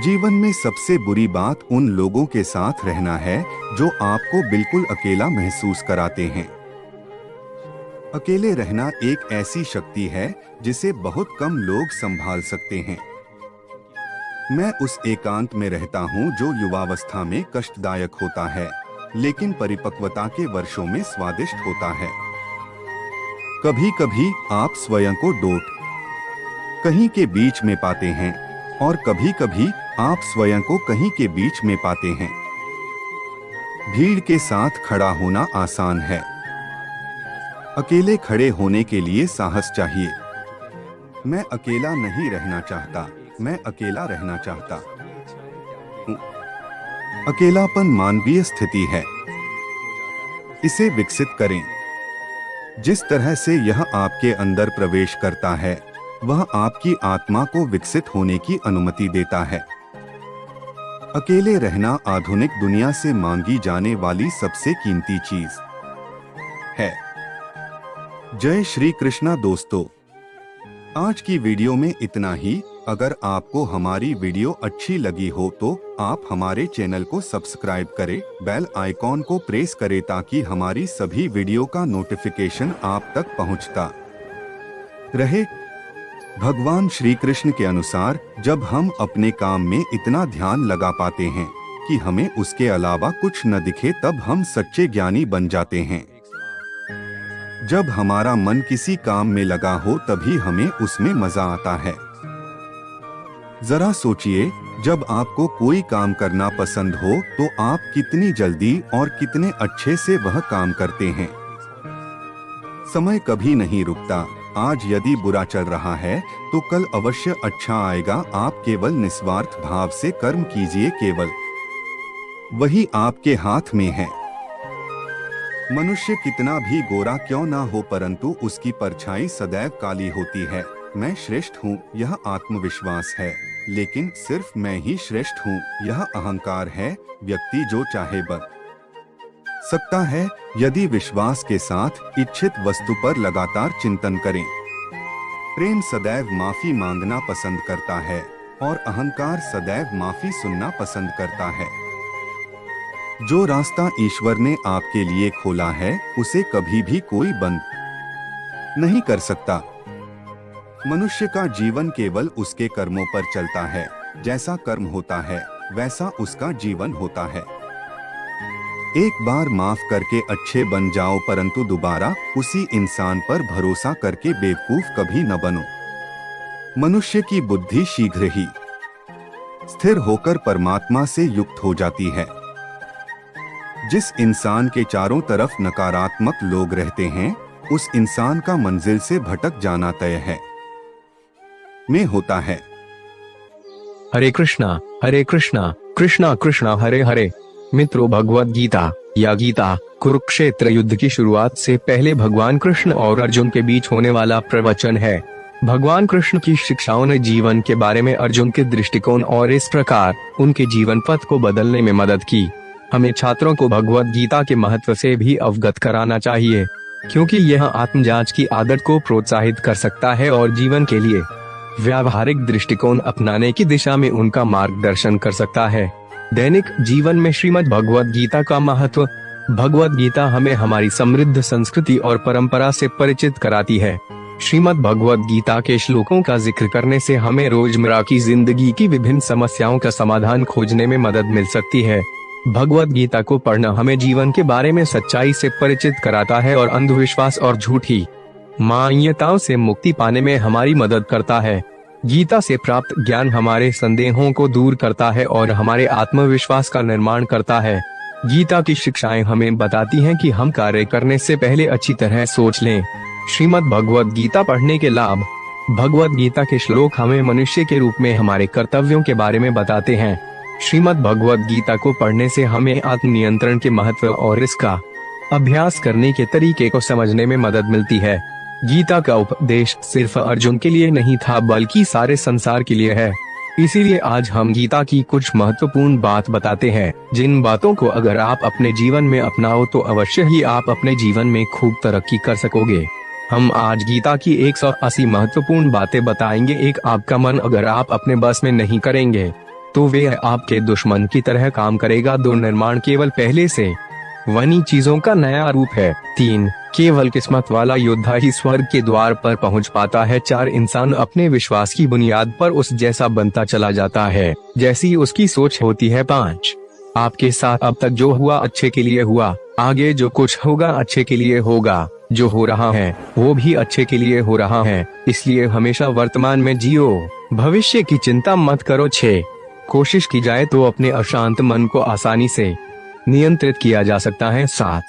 जीवन में सबसे बुरी बात उन लोगों के साथ रहना है जो आपको बिल्कुल अकेला महसूस कराते हैं। अकेले रहना एक ऐसी शक्ति है जिसे बहुत कम लोग संभाल सकते हैं। मैं उस एकांत में रहता हूं जो युवावस्था में कष्टदायक होता है, लेकिन परिपक्वता के वर्षों में स्वादिष्ट होता है। कभी कभी आप स्वयं को डोट कहीं के बीच में पाते हैं और कभी कभी आप स्वयं को कहीं के बीच में पाते हैं। भीड़ के साथ खड़ा होना आसान है, अकेले खड़े होने के लिए साहस चाहिए। मैं अकेला नहीं रहना चाहता, मैं अकेला रहना चाहता हूं। अकेलापन मानवीय स्थिति है, इसे विकसित करें। जिस तरह से यह आपके अंदर प्रवेश करता है वह आपकी आत्मा को विकसित होने की अनुमति देता है। अकेले रहना आधुनिक दुनिया से मांगी जाने वाली सबसे कीमती चीज है। जय श्री कृष्णा दोस्तों, आज की वीडियो में इतना ही। अगर आपको हमारी वीडियो अच्छी लगी हो तो आप हमारे चैनल को सब्सक्राइब करें, बेल आइकॉन को प्रेस करें ताकि हमारी सभी वीडियो का नोटिफिकेशन आप तक पहुंचता रहे। भगवान श्री कृष्ण के अनुसार जब हम अपने काम में इतना ध्यान लगा पाते हैं कि हमें उसके अलावा कुछ न दिखे, तब हम सच्चे ज्ञानी बन जाते हैं। जब हमारा मन किसी काम में लगा हो तभी हमें उसमें मजा आता है। जरा सोचिए, जब आपको कोई काम करना पसंद हो तो आप कितनी जल्दी और कितने अच्छे से वह काम करते हैं। समय कभी नहीं रुकता। आज यदि बुरा चल रहा है तो कल अवश्य अच्छा आएगा। आप केवल निस्वार्थ भाव से कर्म कीजिए, केवल वही आपके हाथ में है। मनुष्य कितना भी गोरा क्यों ना हो, परंतु उसकी परछाई सदैव काली होती है। मैं श्रेष्ठ हूँ, यह आत्मविश्वास है, लेकिन सिर्फ मैं ही श्रेष्ठ हूँ, यह अहंकार है। व्यक्ति जो चाहे बन सकता है यदि विश्वास के साथ इच्छित वस्तु पर लगातार चिंतन करें। प्रेम सदैव माफी मांगना पसंद करता है और अहंकार सदैव माफी सुनना पसंद करता है। जो रास्ता ईश्वर ने आपके लिए खोला है उसे कभी भी कोई बंद नहीं कर सकता। मनुष्य का जीवन केवल उसके कर्मों पर चलता है। जैसा कर्म होता है वैसा उसका जीवन होता है। एक बार माफ करके अच्छे बन जाओ, परंतु दोबारा उसी इंसान पर भरोसा करके बेवकूफ कभी न बनो। मनुष्य की बुद्धि शीघ्र ही स्थिर होकर परमात्मा से युक्त हो जाती है। जिस इंसान के चारों तरफ नकारात्मक लोग रहते हैं, उस इंसान का मंजिल से भटक जाना तय है में होता है। हरे कृष्णा कृष्णा कृष्णा हरे हरे। मित्रों, भगवत गीता या गीता कुरुक्षेत्र युद्ध की शुरुआत से पहले भगवान कृष्ण और अर्जुन के बीच होने वाला प्रवचन है। भगवान कृष्ण की शिक्षाओं ने जीवन के बारे में अर्जुन के दृष्टिकोण और इस प्रकार उनके जीवन पथ को बदलने में मदद की। हमें छात्रों को भगवत गीता के महत्व से भी अवगत कराना चाहिए, क्योंकि यह आत्मजांच की आदत को प्रोत्साहित कर सकता है और जीवन के लिए व्यावहारिक दृष्टिकोण अपनाने की दिशा में उनका मार्गदर्शन कर सकता है। दैनिक जीवन में श्रीमद् भगवत गीता का महत्व। भगवत गीता हमें हमारी समृद्ध संस्कृति और परंपरा से परिचित कराती है। श्रीमद् भगवत गीता के श्लोकों का जिक्र करने से हमें रोजमर्रा की जिंदगी की विभिन्न समस्याओं का समाधान खोजने में मदद मिल सकती है। भगवत गीता को पढ़ना हमें जीवन के बारे में सच्चाई से परिचित कराता है और अंधविश्वास और झूठी मान्यताओं से मुक्ति पाने में हमारी मदद करता है। गीता से प्राप्त ज्ञान हमारे संदेहों को दूर करता है और हमारे आत्मविश्वास का निर्माण करता है। गीता की शिक्षाएं हमें बताती हैं कि हम कार्य करने से पहले अच्छी तरह सोच लें। श्रीमद् भगवत गीता पढ़ने के लाभ। भगवत गीता के श्लोक हमें मनुष्य के रूप में हमारे कर्तव्यों के बारे में बताते हैं। श्रीमद् भगवत गीता को पढ़ने से हमें आत्मनियंत्रण के महत्व और इसका अभ्यास करने के तरीके को समझने में मदद मिलती है। गीता का उपदेश सिर्फ अर्जुन के लिए नहीं था, बल्कि सारे संसार के लिए है। इसीलिए आज हम गीता की कुछ महत्वपूर्ण बात बताते हैं, जिन बातों को अगर आप अपने जीवन में अपनाओ तो अवश्य ही आप अपने जीवन में खूब तरक्की कर सकोगे। हम आज गीता की 180 महत्वपूर्ण बातें बताएंगे। एक, आपका मन अगर आप अपने बस में नहीं करेंगे तो वे आपके दुश्मन की तरह काम करेगा। 2, निर्माण केवल पहले से वनी चीजों का नया रूप है। 3, केवल किस्मत वाला योद्धा ही स्वर्ग के द्वार पर पहुंच पाता है। 4, इंसान अपने विश्वास की बुनियाद पर उस जैसा बनता चला जाता है जैसी उसकी सोच होती है। 5, आपके साथ अब तक जो हुआ अच्छे के लिए हुआ, आगे जो कुछ होगा अच्छे के लिए होगा, जो हो रहा है वो भी अच्छे के लिए हो रहा है, इसलिए हमेशा वर्तमान में जियो, भविष्य की चिंता मत करो। 6, कोशिश की जाए तो अपने अशांत मन को आसानी से नियंत्रित किया जा सकता है। 7,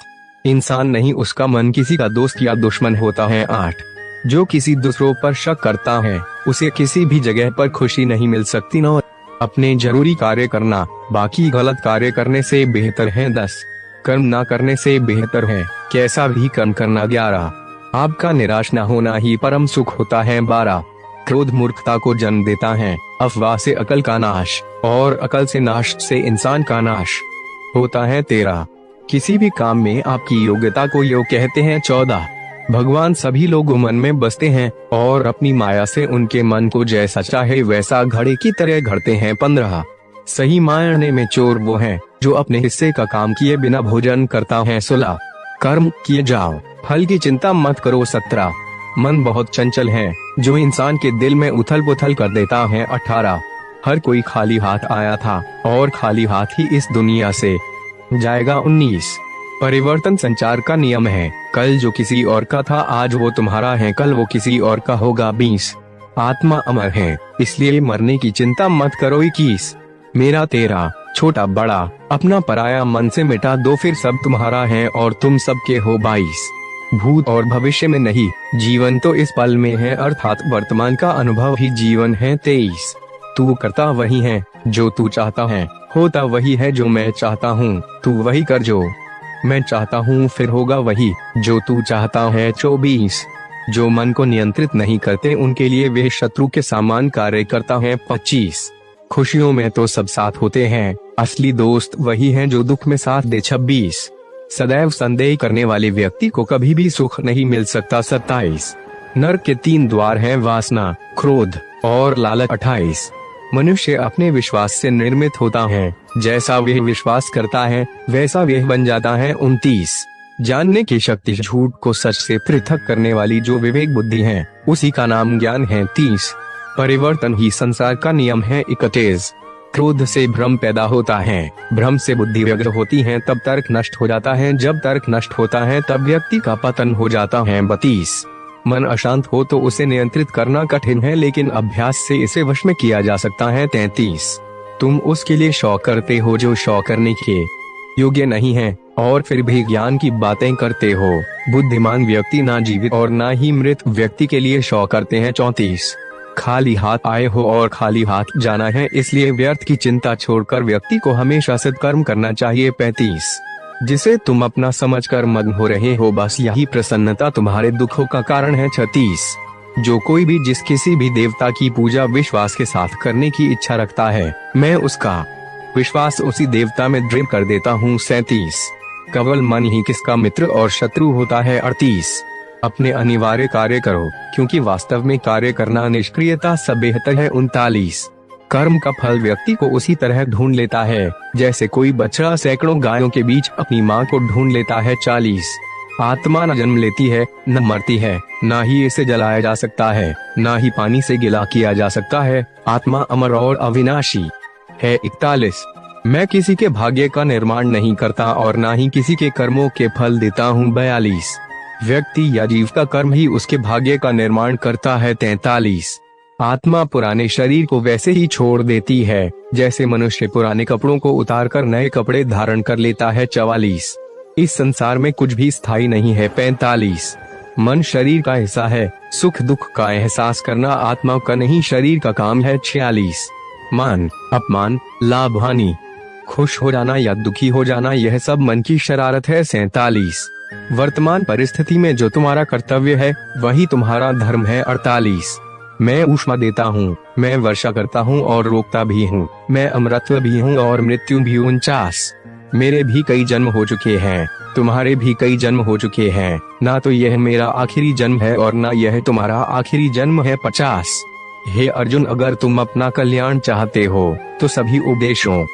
इंसान नहीं उसका मन किसी का दोस्त या दुश्मन होता है। 8, जो किसी दूसरों पर शक करता है उसे किसी भी जगह पर खुशी नहीं मिल सकती। 9, अपने जरूरी कार्य करना बाकी गलत कार्य करने से बेहतर है। 10, कर्म ना करने से बेहतर है कैसा भी कर्म करना। 11, आपका निराश न होना ही परम सुख होता है। 12, क्रोध मूर्खता को जन्म देता है, अफवाह से अकल का नाश और अकल से नाश से इंसान का नाश होता है। 13, किसी भी काम में आपकी योग्यता को योग कहते हैं। 14, भगवान सभी लोगों मन में बसते हैं और अपनी माया से उनके मन को जैसा चाहे वैसा घड़े की तरह घड़ते हैं। 15, सही मायने में चोर वो है जो अपने हिस्से का काम किए बिना भोजन करता है। 16, कर्म किए जाओ फल की चिंता मत करो। 17, मन बहुत चंचल है जो इंसान के दिल में उथल पुथल कर देता है। 18, हर कोई खाली हाथ आया था और खाली हाथ ही इस दुनिया से जाएगा। 19, परिवर्तन संचार का नियम है, कल जो किसी और का था आज वो तुम्हारा है, कल वो किसी और का होगा। 20, आत्मा अमर है इसलिए मरने की चिंता मत करो। 21, मेरा तेरा छोटा बड़ा अपना पराया मन से मिटा दो फिर सब तुम्हारा है और तुम सबके हो। 22, भूत और भविष्य में नहीं, जीवन तो इस पल में है अर्थात वर्तमान का अनुभव ही जीवन है। 23, तू करता वही है जो तू चाहता है, होता वही है जो मैं चाहता हूँ, तू वही कर जो मैं चाहता हूँ फिर होगा वही जो तू चाहता है। 24, जो मन को नियंत्रित नहीं करते उनके लिए वे शत्रु के समान कार्य करता है। 25, खुशियों में तो सब साथ होते हैं, असली दोस्त वही है जो दुख में साथ दे। 26, सदैव संदेह करने वाले व्यक्ति को कभी भी सुख नहीं मिल सकता। 27, नरक के 3 द्वार हैं, वासना, क्रोध और लालच। 28, मनुष्य अपने विश्वास से निर्मित होता है, जैसा वह विश्वास करता है वैसा वह बन जाता है। 29, जानने की शक्ति झूठ को सच से पृथक करने वाली जो विवेक बुद्धि है उसी का नाम ज्ञान है। 30, परिवर्तन ही संसार का नियम है। 31, क्रोध से भ्रम पैदा होता है, भ्रम से बुद्धि व्यग्र होती है, तब तर्क नष्ट हो जाता है, जब तर्क नष्ट होता है तब व्यक्ति का पतन हो जाता है। 32, मन अशांत हो तो उसे नियंत्रित करना कठिन है, लेकिन अभ्यास से इसे वश में किया जा सकता है। 33 तुम उसके लिए शौक करते हो जो शौक करने के योग्य नहीं है, और फिर भी ज्ञान की बातें करते हो। बुद्धिमान व्यक्ति ना जीवित और ना ही मृत व्यक्ति के लिए शौक करते हैं। 34 खाली हाथ आए हो और खाली हाथ जाना है, इसलिए व्यर्थ की चिंता छोड़कर व्यक्ति को हमेशा सत्कर्म करना चाहिए। 35 जिसे तुम अपना समझकर मग्न हो रहे हो, बस यही प्रसन्नता तुम्हारे दुखों का कारण है। 36 जो कोई भी जिस किसी भी देवता की पूजा विश्वास के साथ करने की इच्छा रखता है, मैं उसका विश्वास उसी देवता में दृढ़ कर देता हूँ। 37 केवल मन ही किसका मित्र और शत्रु होता है। 38 अपने अनिवार्य कार्य करो, क्योंकि वास्तव में कार्य करना निष्क्रियता से बेहतर है। 39 कर्म का फल व्यक्ति को उसी तरह ढूंढ लेता है जैसे कोई बछड़ा सैकड़ों गायों के बीच अपनी माँ को ढूंढ लेता है। 40 आत्मा न जन्म लेती है, न मरती है, न ही इसे जलाया जा सकता है, न ही पानी से गिला किया जा सकता है। आत्मा अमर और अविनाशी है। 41 मैं किसी के भाग्य का निर्माण नहीं करता और न ही किसी के कर्मों के फल देता हूँ। 42 व्यक्ति या जीव का कर्म ही उसके भाग्य का निर्माण करता है। 43 आत्मा पुराने शरीर को वैसे ही छोड़ देती है जैसे मनुष्य पुराने कपड़ों को उतारकर नए कपड़े धारण कर लेता है। 44 इस संसार में कुछ भी स्थायी नहीं है। 45 मन शरीर का हिस्सा है, सुख दुख का एहसास करना आत्मा का नहीं शरीर का काम है। 46 मान अपमान लाभ हानि, खुश हो जाना या दुखी हो जाना, यह सब मन की शरारत है। 47 वर्तमान परिस्थिति में जो तुम्हारा कर्तव्य है वही तुम्हारा धर्म है। 48 मैं ऊष्मा देता हूँ, मैं वर्षा करता हूँ और रोकता भी हूँ, मैं अमरत्व भी हूँ और मृत्यु भी। 49 मेरे भी कई जन्म हो चुके हैं, तुम्हारे भी कई जन्म हो चुके हैं, ना तो यह मेरा आखिरी जन्म है और ना यह तुम्हारा आखिरी जन्म है। 50 हे अर्जुन, अगर तुम अपना कल्याण चाहते हो तो सभी उपदेशों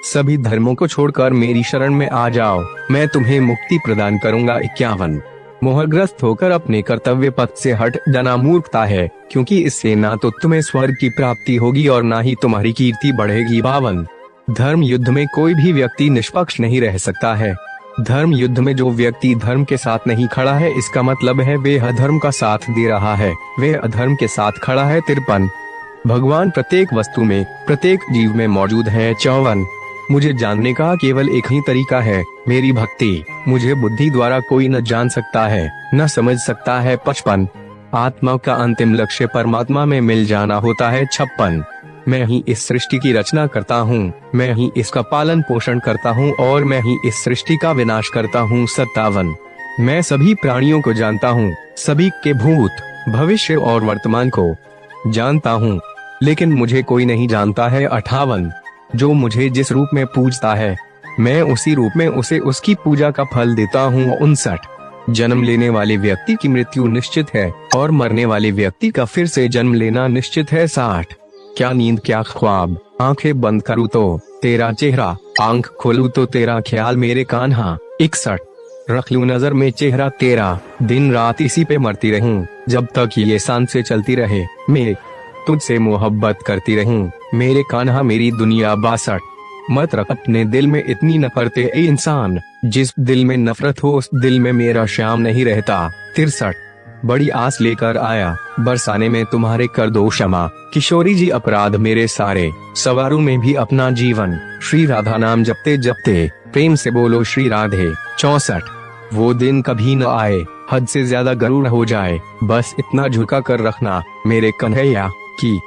सभी धर्मों को छोड़कर मेरी शरण में आ जाओ, मैं तुम्हें मुक्ति प्रदान करूंगा। 51 मोहग्रस्त होकर अपने कर्तव्य पथ से हट जाना मूर्खता है, क्योंकि इससे ना तो तुम्हें स्वर्ग की प्राप्ति होगी और ना ही तुम्हारी कीर्ति बढ़ेगी। 52 धर्म युद्ध में कोई भी व्यक्ति निष्पक्ष नहीं रह सकता है। धर्म युद्ध में जो व्यक्ति धर्म के साथ नहीं खड़ा है, इसका मतलब है वे अधर्म का साथ दे रहा है, वे अधर्म के साथ खड़ा है। 53 भगवान प्रत्येक वस्तु में प्रत्येक जीव में मौजूद है। 54 मुझे जानने का केवल एक ही तरीका है, मेरी भक्ति। मुझे बुद्धि द्वारा कोई न जान सकता है, न समझ सकता है। 55 आत्मा का अंतिम लक्ष्य परमात्मा में मिल जाना होता है। 56 मैं ही इस सृष्टि की रचना करता हूँ, मैं ही इसका पालन पोषण करता हूँ और मैं ही इस सृष्टि का विनाश करता हूँ। 57 मैं सभी प्राणियों को जानता हूँ, सभी के भूत भविष्य और वर्तमान को जानता हूँ, लेकिन मुझे कोई नहीं जानता है। 58 जो मुझे जिस रूप में पूजता है, मैं उसी रूप में उसे उसकी पूजा का फल देता हूँ। 59 जन्म लेने वाले व्यक्ति की मृत्यु निश्चित है और मरने वाले व्यक्ति का फिर से जन्म लेना निश्चित है। 60 क्या नींद क्या ख्वाब, आंखें बंद करूँ तो तेरा चेहरा, आंख खोलूं तो तेरा ख्याल मेरे कान्हा। 61 रख लूं नजर में चेहरा तेरा, दिन रात इसी पे मरती रहूं, जब तक ये सांस से चलती रहे, मैं तुझसे मोहब्बत करती रहूं, मेरे कान्हा मेरी दुनिया। 62 मत रख अपने दिल में इतनी नफरत ए इंसान, जिस दिल में नफरत हो उस दिल में मेरा श्याम नहीं रहता। 63 बड़ी आस लेकर आया, बरसाने में तुम्हारे कर दो क्षमा, किशोरी जी अपराध मेरे सारे, सवारों में भी अपना जीवन, श्री राधा नाम जपते जपते प्रेम से बोलो श्री राधे। 64 वो दिन कभी न आए, हद से ज्यादा गरूर हो जाए, बस इतना झुका कर रखना मेरे कन्हैया कि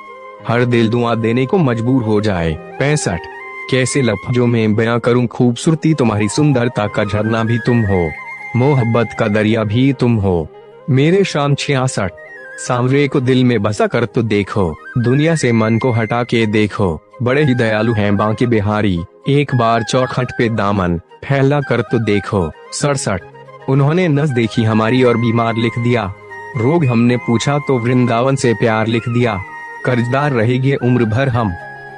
हर दिल दुआ देने को मजबूर हो जाए। 65 कैसे लफ्जों में बयां करूं खूबसूरती तुम्हारी, सुंदरता का झरना भी तुम हो, मोहब्बत का दरिया भी तुम हो मेरे शाम। 66 सांवरे को दिल में बसा कर तो देखो, दुनिया से मन को हटा के देखो, बड़े ही दयालु हैं बांके बिहारी, एक बार चौखट पे दामन फैला कर तो देखो। 67 उन्होंने नस देखी हमारी और बीमार लिख दिया, रोग हमने पूछा तो वृंदावन से प्यार लिख दिया, कर्जदार रहेंगे उम्र भर हम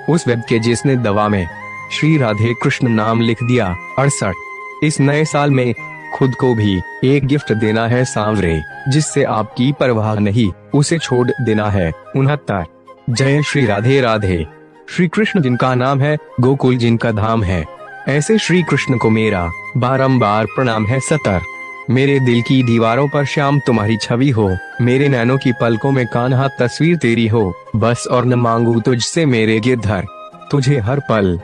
उस व्यक्ति के जिसने दवा में श्री राधे कृष्ण नाम लिख दिया। 68 इस नए साल में खुद को भी एक गिफ्ट देना है सांवरे, जिससे आपकी परवाह नहीं, उसे छोड़ देना है। 69 जय श्री राधे राधे, श्री कृष्ण जिनका नाम है, गोकुल जिनका धाम है, ऐसे श्री कृष्ण को मेरा बारंबार प्रणाम है। 70 मेरे दिल की दीवारों पर श्याम तुम्हारी छवि हो, मेरे नैनों की पलकों में कान्हा तस्वीर तेरी हो, बस और न मांगू तुझसे मेरे गिरधर, तुझे हर पल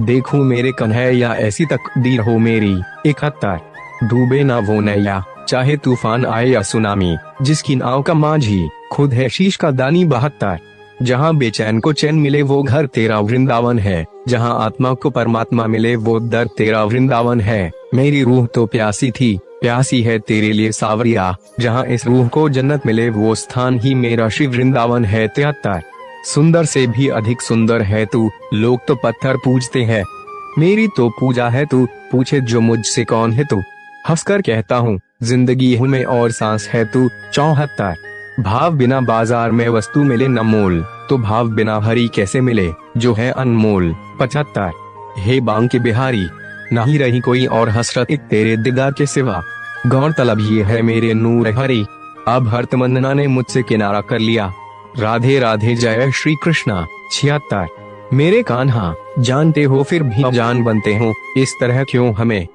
देखूं मेरे कन्हैया, ऐसी तकदीर हो मेरी 71। डूबे ना वो नैया, चाहे तूफान आए या सुनामी, जिसकी नाव का माझी खुद है शीश का दानी 72। जहाँ बेचैन को चैन मिले वो घर तेरा वृंदावन है, जहाँ आत्मा को परमात्मा मिले वो दर तेरा वृंदावन है। मेरी रूह तो प्यासी थी, प्यासी है तेरे लिए सावरिया, जहाँ इस रूह को जन्नत मिले वो स्थान ही मेरा श्री वृंदावन है। 73। सुंदर से भी अधिक सुंदर है तू, लोग तो पत्थर पूजते हैं, मेरी तो पूजा है तू, पूछे जो मुझसे कौन है तू, हंसकर कहता हूँ जिंदगी हूँ मैं और सांस है तू। 74। भाव बिना बाजार में वस्तु मिले न मोल, तो भाव बिना हरी कैसे मिले जो है अनमोल। 75। हे बांके बिहारी, नहीं रही कोई और हसरत एक तेरे दीदार के सिवा, गौरतलब ये है मेरे नूर हरी, अब हर तमन्ना ने मुझसे किनारा कर लिया। राधे राधे जय श्री कृष्णा। 76। मेरे कान्हा, जानते हो फिर भी जान बनते हो, इस तरह क्यों हमें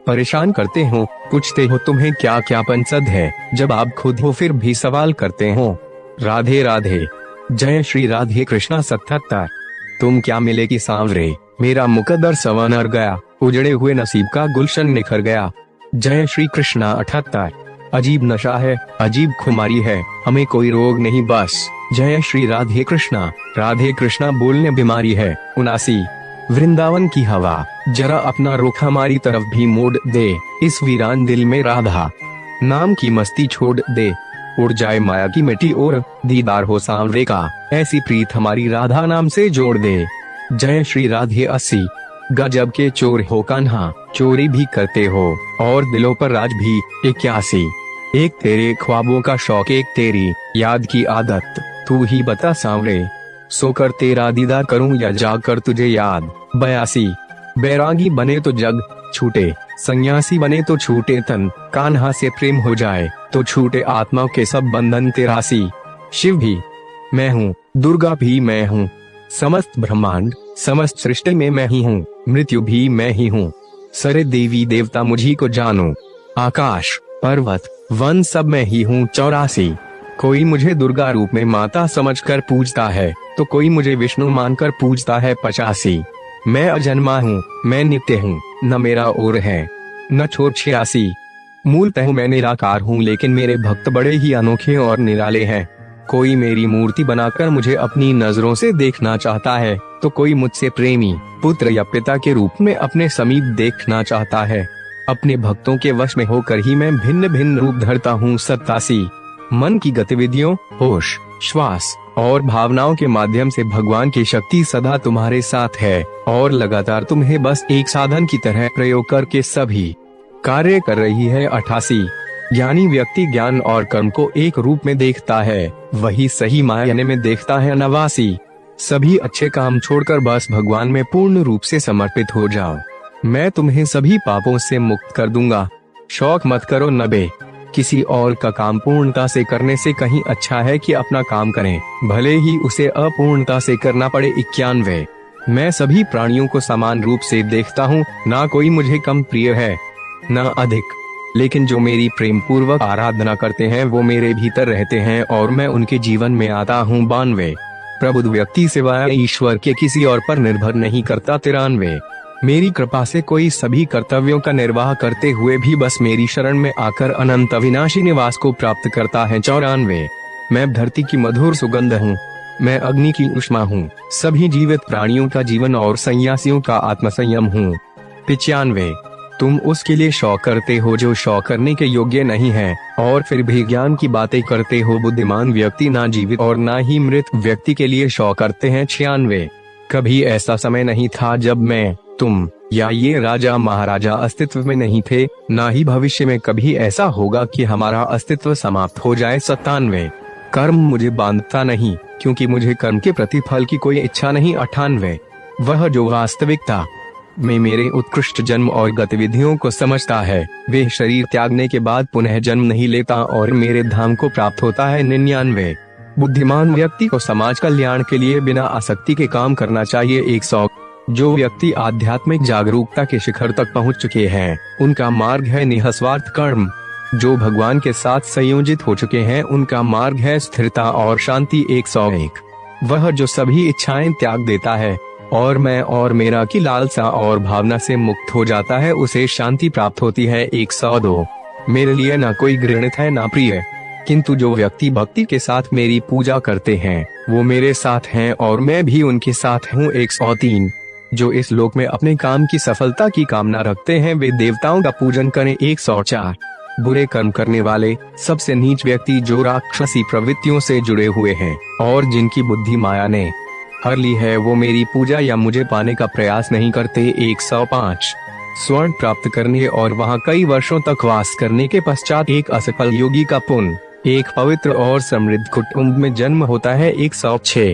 परेशान करते हो, पूछते हो तुम्हें क्या क्या पंसद है, जब आप खुद हो फिर भी सवाल करते हो। राधे राधे जय श्री राधे कृष्णा। 77। तुम क्या मिले कि सांवरे, मेरा मुकद्दर संवर गया, उजड़े हुए नसीब का गुलशन निखर गया। जय श्री कृष्णा। 78। अजीब नशा है, अजीब खुमारी है, हमें कोई रोग नहीं बस, जय श्री राधे कृष्णा। राधे कृष्णा बोलने बीमारी है। 79। वृंदावन की हवा, जरा अपना रुख हमारी तरफ भी मोड़ दे, इस वीरान दिल में राधा नाम की मस्ती छोड़ दे, उड़ जाए माया की मिट्टी और दीदार हो सांवरे का, ऐसी प्रीत हमारी राधा नाम से जोड़ दे। जय श्री राधे। 80। गजब के चोर हो कान्हा, चोरी भी करते हो और दिलों पर राज भी 81। एक तेरे ख्वाबों का शौक, एक तेरी याद की आदत, तू ही बता सांवरे, सोकर तेरा दीदार करूं या जाकर तुझे याद। 82। बैरागी बने तो जग छूटे, सन्यासी बने तो छूटे तन, कान्हा से प्रेम हो जाए तो छूटे आत्मा के सब बंधन। 83। शिव भी मैं हूँ, दुर्गा भी मैं हूँ, समस्त ब्रह्मांड समस्त सृष्टि में मैं ही हूँ, मृत्यु भी मैं ही हूँ, सारे देवी देवता मुझी को जानो, आकाश पर्वत वन सब मैं ही हूँ। 84। कोई मुझे दुर्गा रूप में माता समझकर पूजता है, तो कोई मुझे विष्णु मानकर पूजता है। 85। मैं अजन्मा हूँ, मैं नित्य हूँ, न मेरा और है न छोर। 86। मूलतः मैं निराकार हूँ, लेकिन मेरे भक्त बड़े ही अनोखे और निराले हैं, कोई मेरी मूर्ति बनाकर मुझे अपनी नजरों से देखना चाहता है, तो कोई मुझसे प्रेमी पुत्र या पिता के रूप में अपने समीप देखना चाहता है। अपने भक्तों के वश में होकर ही मैं भिन्न भिन्न रूप धरता हूँ। 87। मन की गतिविधियों, होश, श्वास और भावनाओं के माध्यम से भगवान की शक्ति सदा तुम्हारे साथ है और लगातार तुम्हें बस एक साधन की तरह प्रयोग करके सभी कार्य कर रही है। 88। ज्ञानी व्यक्ति ज्ञान और कर्म को एक रूप में देखता है, वही सही मायने में देखता है। 89। सभी अच्छे काम छोड़कर बस भगवान में पूर्ण रूप से समर्पित हो जाओ, मैं तुम्हें सभी पापों से मुक्त कर दूंगा। शौक मत करो 90। किसी और का काम पूर्णता से करने से कहीं अच्छा है कि अपना काम करें, भले ही उसे अपूर्णता से करना पड़े। 91। मैं सभी प्राणियों को समान रूप से देखता हूँ, ना कोई मुझे कम प्रिय है ना अधिक, लेकिन जो मेरी प्रेम पूर्वक आराधना करते हैं वो मेरे भीतर रहते हैं और मैं उनके जीवन में आता हूँ। 92। प्रबुद्ध व्यक्ति सिवाय ईश्वर के किसी और पर निर्भर नहीं करता। 93। मेरी कृपा से कोई सभी कर्तव्यों का निर्वाह करते हुए भी बस मेरी शरण में आकर अनंत अविनाशी निवास को प्राप्त करता है। 94। मैं धरती की मधुर सुगंध हूँ, मैं अग्नि की ऊष्मा हूँ, सभी जीवित प्राणियों का जीवन और सन्यासियों का आत्मसंयम हूँ। 95। तुम उसके लिए शौक करते हो जो शौक करने के योग्य नहीं है, और फिर भी ज्ञान की बातें करते हो। बुद्धिमान व्यक्ति ना जीवित और ना ही मृत व्यक्ति के लिए शौक करते हैं। 96। कभी ऐसा समय नहीं था जब मैं, तुम या ये राजा महाराजा अस्तित्व में नहीं थे, ना ही भविष्य में कभी ऐसा होगा कि हमारा अस्तित्व समाप्त हो जाए। 97। कर्म मुझे बांधता नहीं, क्योंकि मुझे कर्म के प्रतिफल की कोई इच्छा नहीं। 98। वह जो वास्तविकता में मेरे उत्कृष्ट जन्म और गतिविधियों को समझता है, वे शरीर त्यागने के बाद पुनः जन्म नहीं लेता और मेरे धाम को प्राप्त होता है। 99। बुद्धिमान व्यक्ति को समाज कल्याण के लिए बिना आसक्ति के काम करना चाहिए। 100। जो व्यक्ति आध्यात्मिक जागरूकता के शिखर तक पहुंच चुके हैं, उनका मार्ग है निःस्वार्थ कर्म। जो भगवान के साथ संयोजित हो चुके हैं उनका मार्ग है स्थिरता और शांति। 101 वह जो सभी इच्छाएं त्याग देता है और मैं और मेरा की लालसा और भावना से मुक्त हो जाता है उसे शांति प्राप्त होती है। 102 मेरे लिए ना कोई घृणित है ना प्रिय, किंतु जो व्यक्ति भक्ति के साथ मेरी पूजा करते हैं वो मेरे साथ हैं और मैं भी उनके साथ हूँ। 103 जो इस लोक में अपने काम की सफलता की कामना रखते हैं वे देवताओं का पूजन करें। 104 बुरे कर्म करने वाले सबसे नीच व्यक्ति जो राक्षसी प्रवृत्तियों से जुड़े हुए हैं और जिनकी बुद्धि माया ने हर ली है वो मेरी पूजा या मुझे पाने का प्रयास नहीं करते। 105 स्वर्ण प्राप्त करने और वहाँ कई वर्षों तक वास करने के पश्चात एक असफल योगी का पुण्य एक पवित्र और समृद्ध कुटुंब में जन्म होता है। 106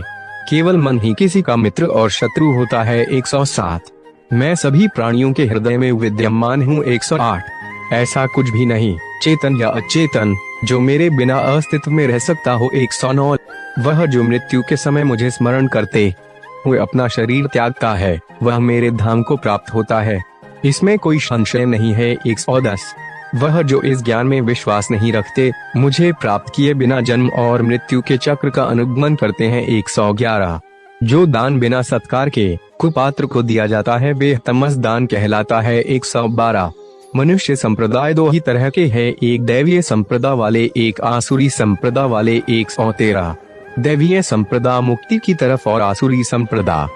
केवल मन ही किसी का मित्र और शत्रु होता है। 107 मैं सभी प्राणियों के हृदय में विद्यमान हूँ। 108 ऐसा कुछ भी नहीं चेतन या अचेतन जो मेरे बिना अस्तित्व में रह सकता हो। 109 वह जो मृत्यु के समय मुझे स्मरण करते हुए अपना शरीर त्यागता है वह मेरे धाम को प्राप्त होता है, इसमें कोई संशय नहीं है। 110 वह जो इस ज्ञान में विश्वास नहीं रखते मुझे प्राप्त किए बिना जन्म और मृत्यु के चक्र का अनुगमन करते हैं। 111 जो दान बिना सत्कार के कुपात्र को दिया जाता है वे तमस दान कहलाता है। 112 मनुष्य संप्रदाय दो ही तरह के हैं, एक दैवीय संप्रदा वाले एक आसुरी संप्रदा वाले। 113 दैवीय संप्रदा मुक्ति की तरफ और आसुरी संप्रदा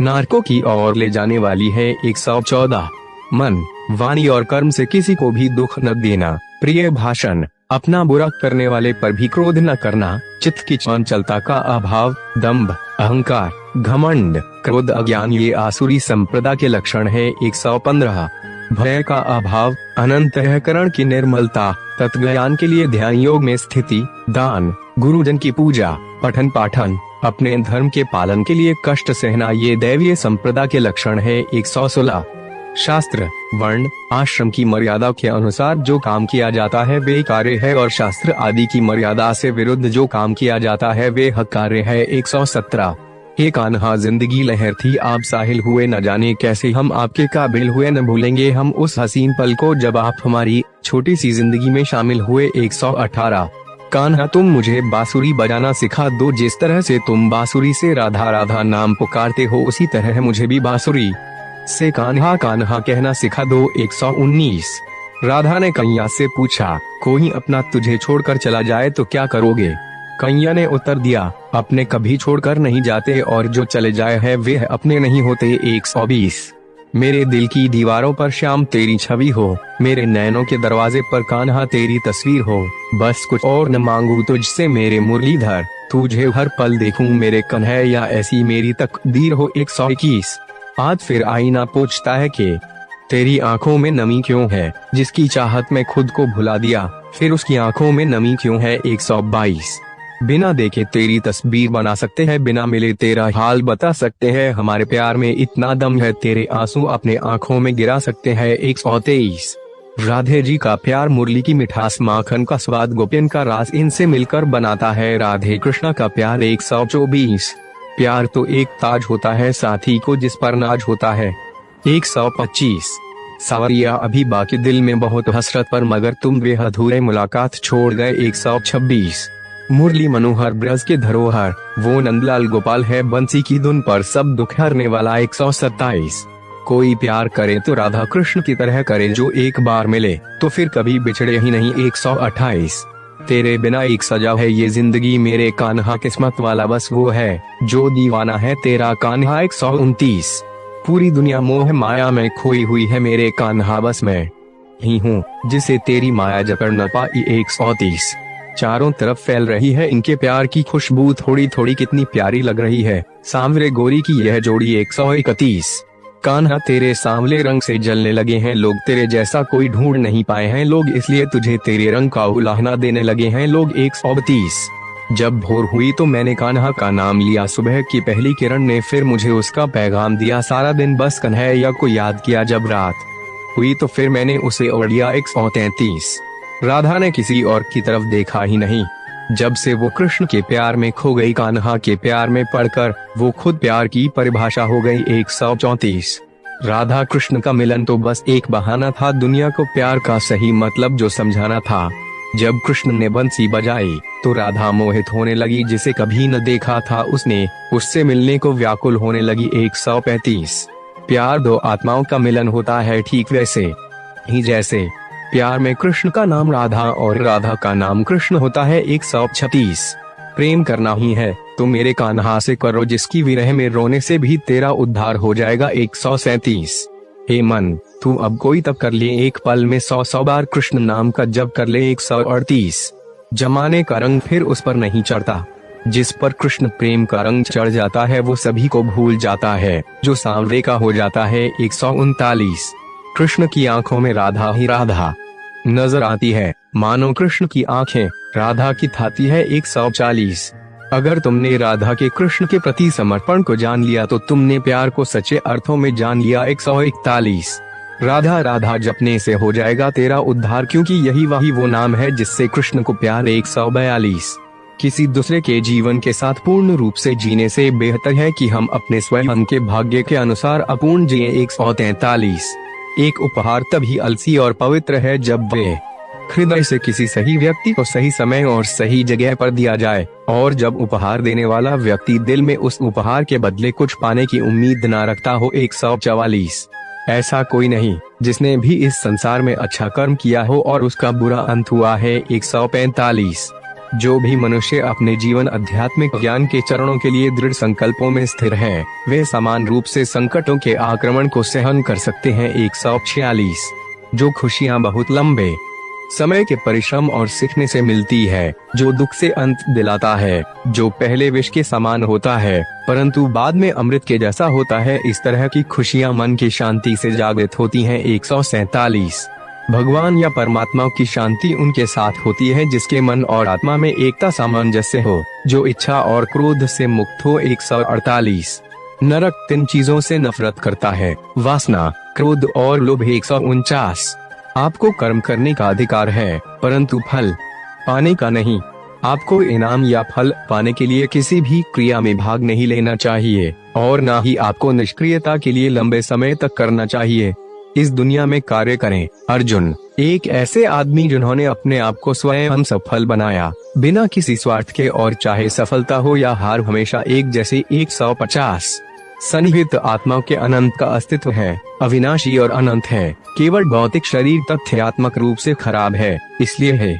नरकों की ओर ले जाने वाली है। 114 मन वाणी और कर्म से किसी को भी दुख न देना, प्रिय भाषण, अपना बुरा करने वाले पर भी क्रोध न करना, चित्त की चंचलता का अभाव, दंभ, अहंकार, घमंड, क्रोध, अज्ञान ये आसुरी संप्रदा के लक्षण है। 115 भय का अभाव, अनंतःकरण की निर्मलता, तत्वज्ञान के लिए ध्यान योग में स्थिति, दान, गुरुजन की पूजा, पठन पाठन, अपने धर्म के पालन के लिए कष्ट सहना ये दैवीय संप्रदा के लक्षण है। 116 शास्त्र वर्ण आश्रम की मर्यादा के अनुसार जो काम किया जाता है वे कार्य है और शास्त्र आदि की मर्यादा से विरुद्ध जो काम किया जाता है वे हक कार्य है। 117 एक कान्हा जिंदगी लहर थी आप साहिल हुए न जाने कैसे हम आपके काबिल हुए न भूलेंगे हम उस हसीन पल को जब आप हमारी छोटी सी जिंदगी में शामिल हुए। 118 कान्हा तुम मुझे बांसुरी बजाना सिखा दो, जिस तरह से तुम बांसुरी से राधा राधा नाम पुकारते हो उसी तरह मुझे भी बांसुरी से कान्हा कान्हा कहना सिखा दो। 119 राधा ने कैया से पूछा कोई अपना तुझे छोड़कर चला जाए तो क्या करोगे? कैया ने उत्तर दिया अपने कभी छोड़कर नहीं जाते और जो चले जाए है वे अपने नहीं होते। 120 मेरे दिल की दीवारों पर श्याम तेरी छवि हो, मेरे नैनों के दरवाजे पर कान्हा तेरी तस्वीर हो, बस कुछ और न मांगू तुझसे मेरे मुरलीधर, तुझे हर पल देखूं मेरे कन्हैया ऐसी मेरी तकदीर हो। 121 आज फिर आईना पूछता है कि तेरी आंखों में नमी क्यों है, जिसकी चाहत में खुद को भुला दिया फिर उसकी आंखों में नमी क्यों है। 122 बिना देखे तेरी तस्वीर बना सकते हैं, बिना मिले तेरा हाल बता सकते हैं, हमारे प्यार में इतना दम है तेरे आंसू अपने आंखों में गिरा सकते हैं। 123 राधे जी का प्यार मुरली की मिठास माखन का स्वाद गोपियन का रास इनसे मिलकर बनाता है राधे कृष्णा का प्यार। 124 प्यार तो एक ताज होता है साथी को जिस पर नाज होता है। 125 सावरिया अभी बाकी दिल में बहुत हसरत पर मगर तुम वे अधूरे मुलाकात छोड़ गए। 126 मुरली मनोहर ब्रज के धरोहर वो नंदलाल गोपाल है बंसी की धुन पर सब दुख हरने वाला। 127 कोई प्यार करे तो राधा कृष्ण की तरह करे जो एक बार मिले तो फिर कभी बिछड़े ही नहीं। 128 तेरे बिना एक सजा है ये जिंदगी मेरे कान्हा किस्मत वाला बस वो है जो दीवाना है तेरा कान्हा। 129 पूरी दुनिया मोह माया में खोई हुई है मेरे कान्हा बस मैं ही हूँ जिसे तेरी माया जकड़ न पाई। 130 चारों तरफ फैल रही है इनके प्यार की खुशबू थोड़ी थोड़ी कितनी प्यारी लग रही है सांवरे गोरी की यह जोड़ी। 131 कान्हा तेरे सांवले रंग से जलने लगे हैं लोग, तेरे जैसा कोई ढूंढ नहीं पाए हैं लोग, इसलिए तुझे तेरे रंग का उलाहना देने लगे हैं लोग। 132 जब भोर हुई तो मैंने कान्हा का नाम लिया, सुबह की पहली किरण ने फिर मुझे उसका पैगाम दिया, सारा दिन बस कन्हैया को याद किया, जब रात हुई तो फिर मैंने उसे ओढ़ लिया। 133 राधा ने किसी और की तरफ देखा ही नहीं, जब से वो कृष्ण के प्यार में खो गई, कान्हा के प्यार में पड़कर वो खुद प्यार की परिभाषा हो गई। 134 राधा कृष्ण का मिलन तो बस एक बहाना था दुनिया को प्यार का सही मतलब जो समझाना था। जब कृष्ण ने बंसी बजाई तो राधा मोहित होने लगी, जिसे कभी न देखा था उसने, उससे मिलने को व्याकुल होने लगी। 135 प्यार दो आत्माओं का मिलन होता है, ठीक वैसे ही जैसे प्यार में कृष्ण का नाम राधा और राधा का नाम कृष्ण होता है। 136 प्रेम करना ही है तो मेरे कान्हा से करो, जिसकी विरह में रोने से भी तेरा उद्धार हो जाएगा। 137 हे मन, तू अब कोई तब कर ले, एक पल में 100 बार कृष्ण नाम का जप कर ले। 138 जमाने का रंग फिर उस पर नहीं चढ़ता, जिस पर कृष्ण प्रेम का रंग चढ़ जाता है वो सभी को भूल जाता है, जो सांवरे का हो जाता है। 139 कृष्ण की आंखों में राधा ही राधा नजर आती है, मानो कृष्ण की आंखें राधा की थाती है। 140 अगर तुमने राधा के कृष्ण के प्रति समर्पण को जान लिया तो तुमने प्यार को सच्चे अर्थों में जान लिया। 141 राधा राधा जपने से हो जाएगा तेरा उद्धार, क्योंकि यही वही वो नाम है जिससे कृष्ण को प्यार। 142 किसी दूसरे के जीवन के साथ पूर्ण रूप से जीने से बेहतर है कि हम अपने स्वयं के भाग्य के अनुसार अपूर्ण जिए। 143 एक उपहार तभी अलसी और पवित्र है जब वे हृदय से किसी सही व्यक्ति को सही समय और सही जगह पर दिया जाए, और जब उपहार देने वाला व्यक्ति दिल में उस उपहार के बदले कुछ पाने की उम्मीद न रखता हो। 144 ऐसा कोई नहीं जिसने भी इस संसार में अच्छा कर्म किया हो और उसका बुरा अंत हुआ है। 145 जो भी मनुष्य अपने जीवन आध्यात्मिक ज्ञान के चरणों के लिए दृढ़ संकल्पों में स्थिर है, वे समान रूप से संकटों के आक्रमण को सहन कर सकते हैं। 146 जो खुशियां बहुत लंबे समय के परिश्रम और सीखने से मिलती है, जो दुख से अंत दिलाता है, जो पहले विष के समान होता है परंतु बाद में अमृत के जैसा होता है, इस तरह की खुशियां मन की शांति से जागृत होती हैं। 147 भगवान या परमात्मा की शांति उनके साथ होती है जिसके मन और आत्मा में एकता सामंजस्य हो, जो इच्छा और क्रोध से मुक्त हो। 148 नरक 3 चीजों से नफरत करता है, वासना, क्रोध और लोभ। 149 आपको कर्म करने का अधिकार है परंतु फल पाने का नहीं। आपको इनाम या फल पाने के लिए किसी भी क्रिया में भाग नहीं लेना चाहिए और न ही आपको निष्क्रियता के लिए लंबे समय तक करना चाहिए। इस दुनिया में कार्य करें। अर्जुन एक ऐसे आदमी जिन्होंने अपने आप को स्वयं सफल बनाया बिना किसी स्वार्थ के, और चाहे सफलता हो या हार हमेशा एक जैसे। 150 सन्निहित आत्माओं के अनंत का अस्तित्व है, अविनाशी और अनंत है, केवल भौतिक शरीर तथ्यात्मक रूप से खराब है, इसलिए है।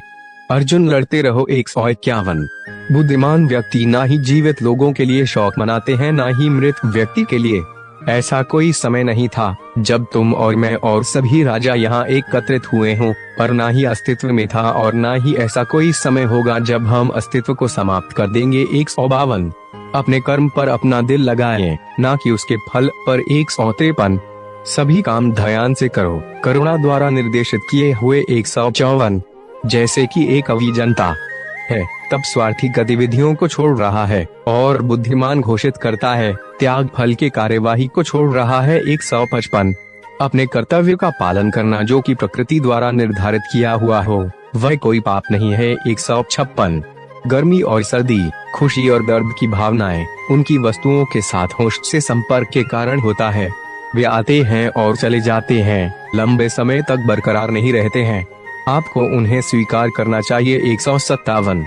अर्जुन लड़ते रहो। 151 बुद्धिमान व्यक्ति ना ही जीवित लोगों के लिए शौक मनाते हैं ना ही मृत व्यक्ति के लिए। ऐसा कोई समय नहीं था जब तुम और मैं और सभी राजा यहाँ एकत्रित हुए हों, पर ना ही अस्तित्व में था और ना ही ऐसा कोई समय होगा जब हम अस्तित्व को समाप्त कर देंगे। 152 अपने कर्म पर अपना दिल लगाएं, ना कि उसके फल पर। 153 सभी काम ध्यान से करो, करुणा द्वारा निर्देशित किए हुए। 154 जैसे कि एक अभियंता है तब स्वार्थी गतिविधियों को छोड़ रहा है और बुद्धिमान घोषित करता है त्याग फल के कार्यवाही को छोड़ रहा है। 155 अपने कर्तव्य का पालन करना जो कि प्रकृति द्वारा निर्धारित किया हुआ हो वह कोई पाप नहीं है। 156 गर्मी और सर्दी, खुशी और दर्द की भावनाएं उनकी वस्तुओं के साथ होश से संपर्क के कारण होता है। वे आते हैं और चले जाते हैं, लंबे समय तक बरकरार नहीं रहते हैं। आपको उन्हें स्वीकार करना चाहिए। 157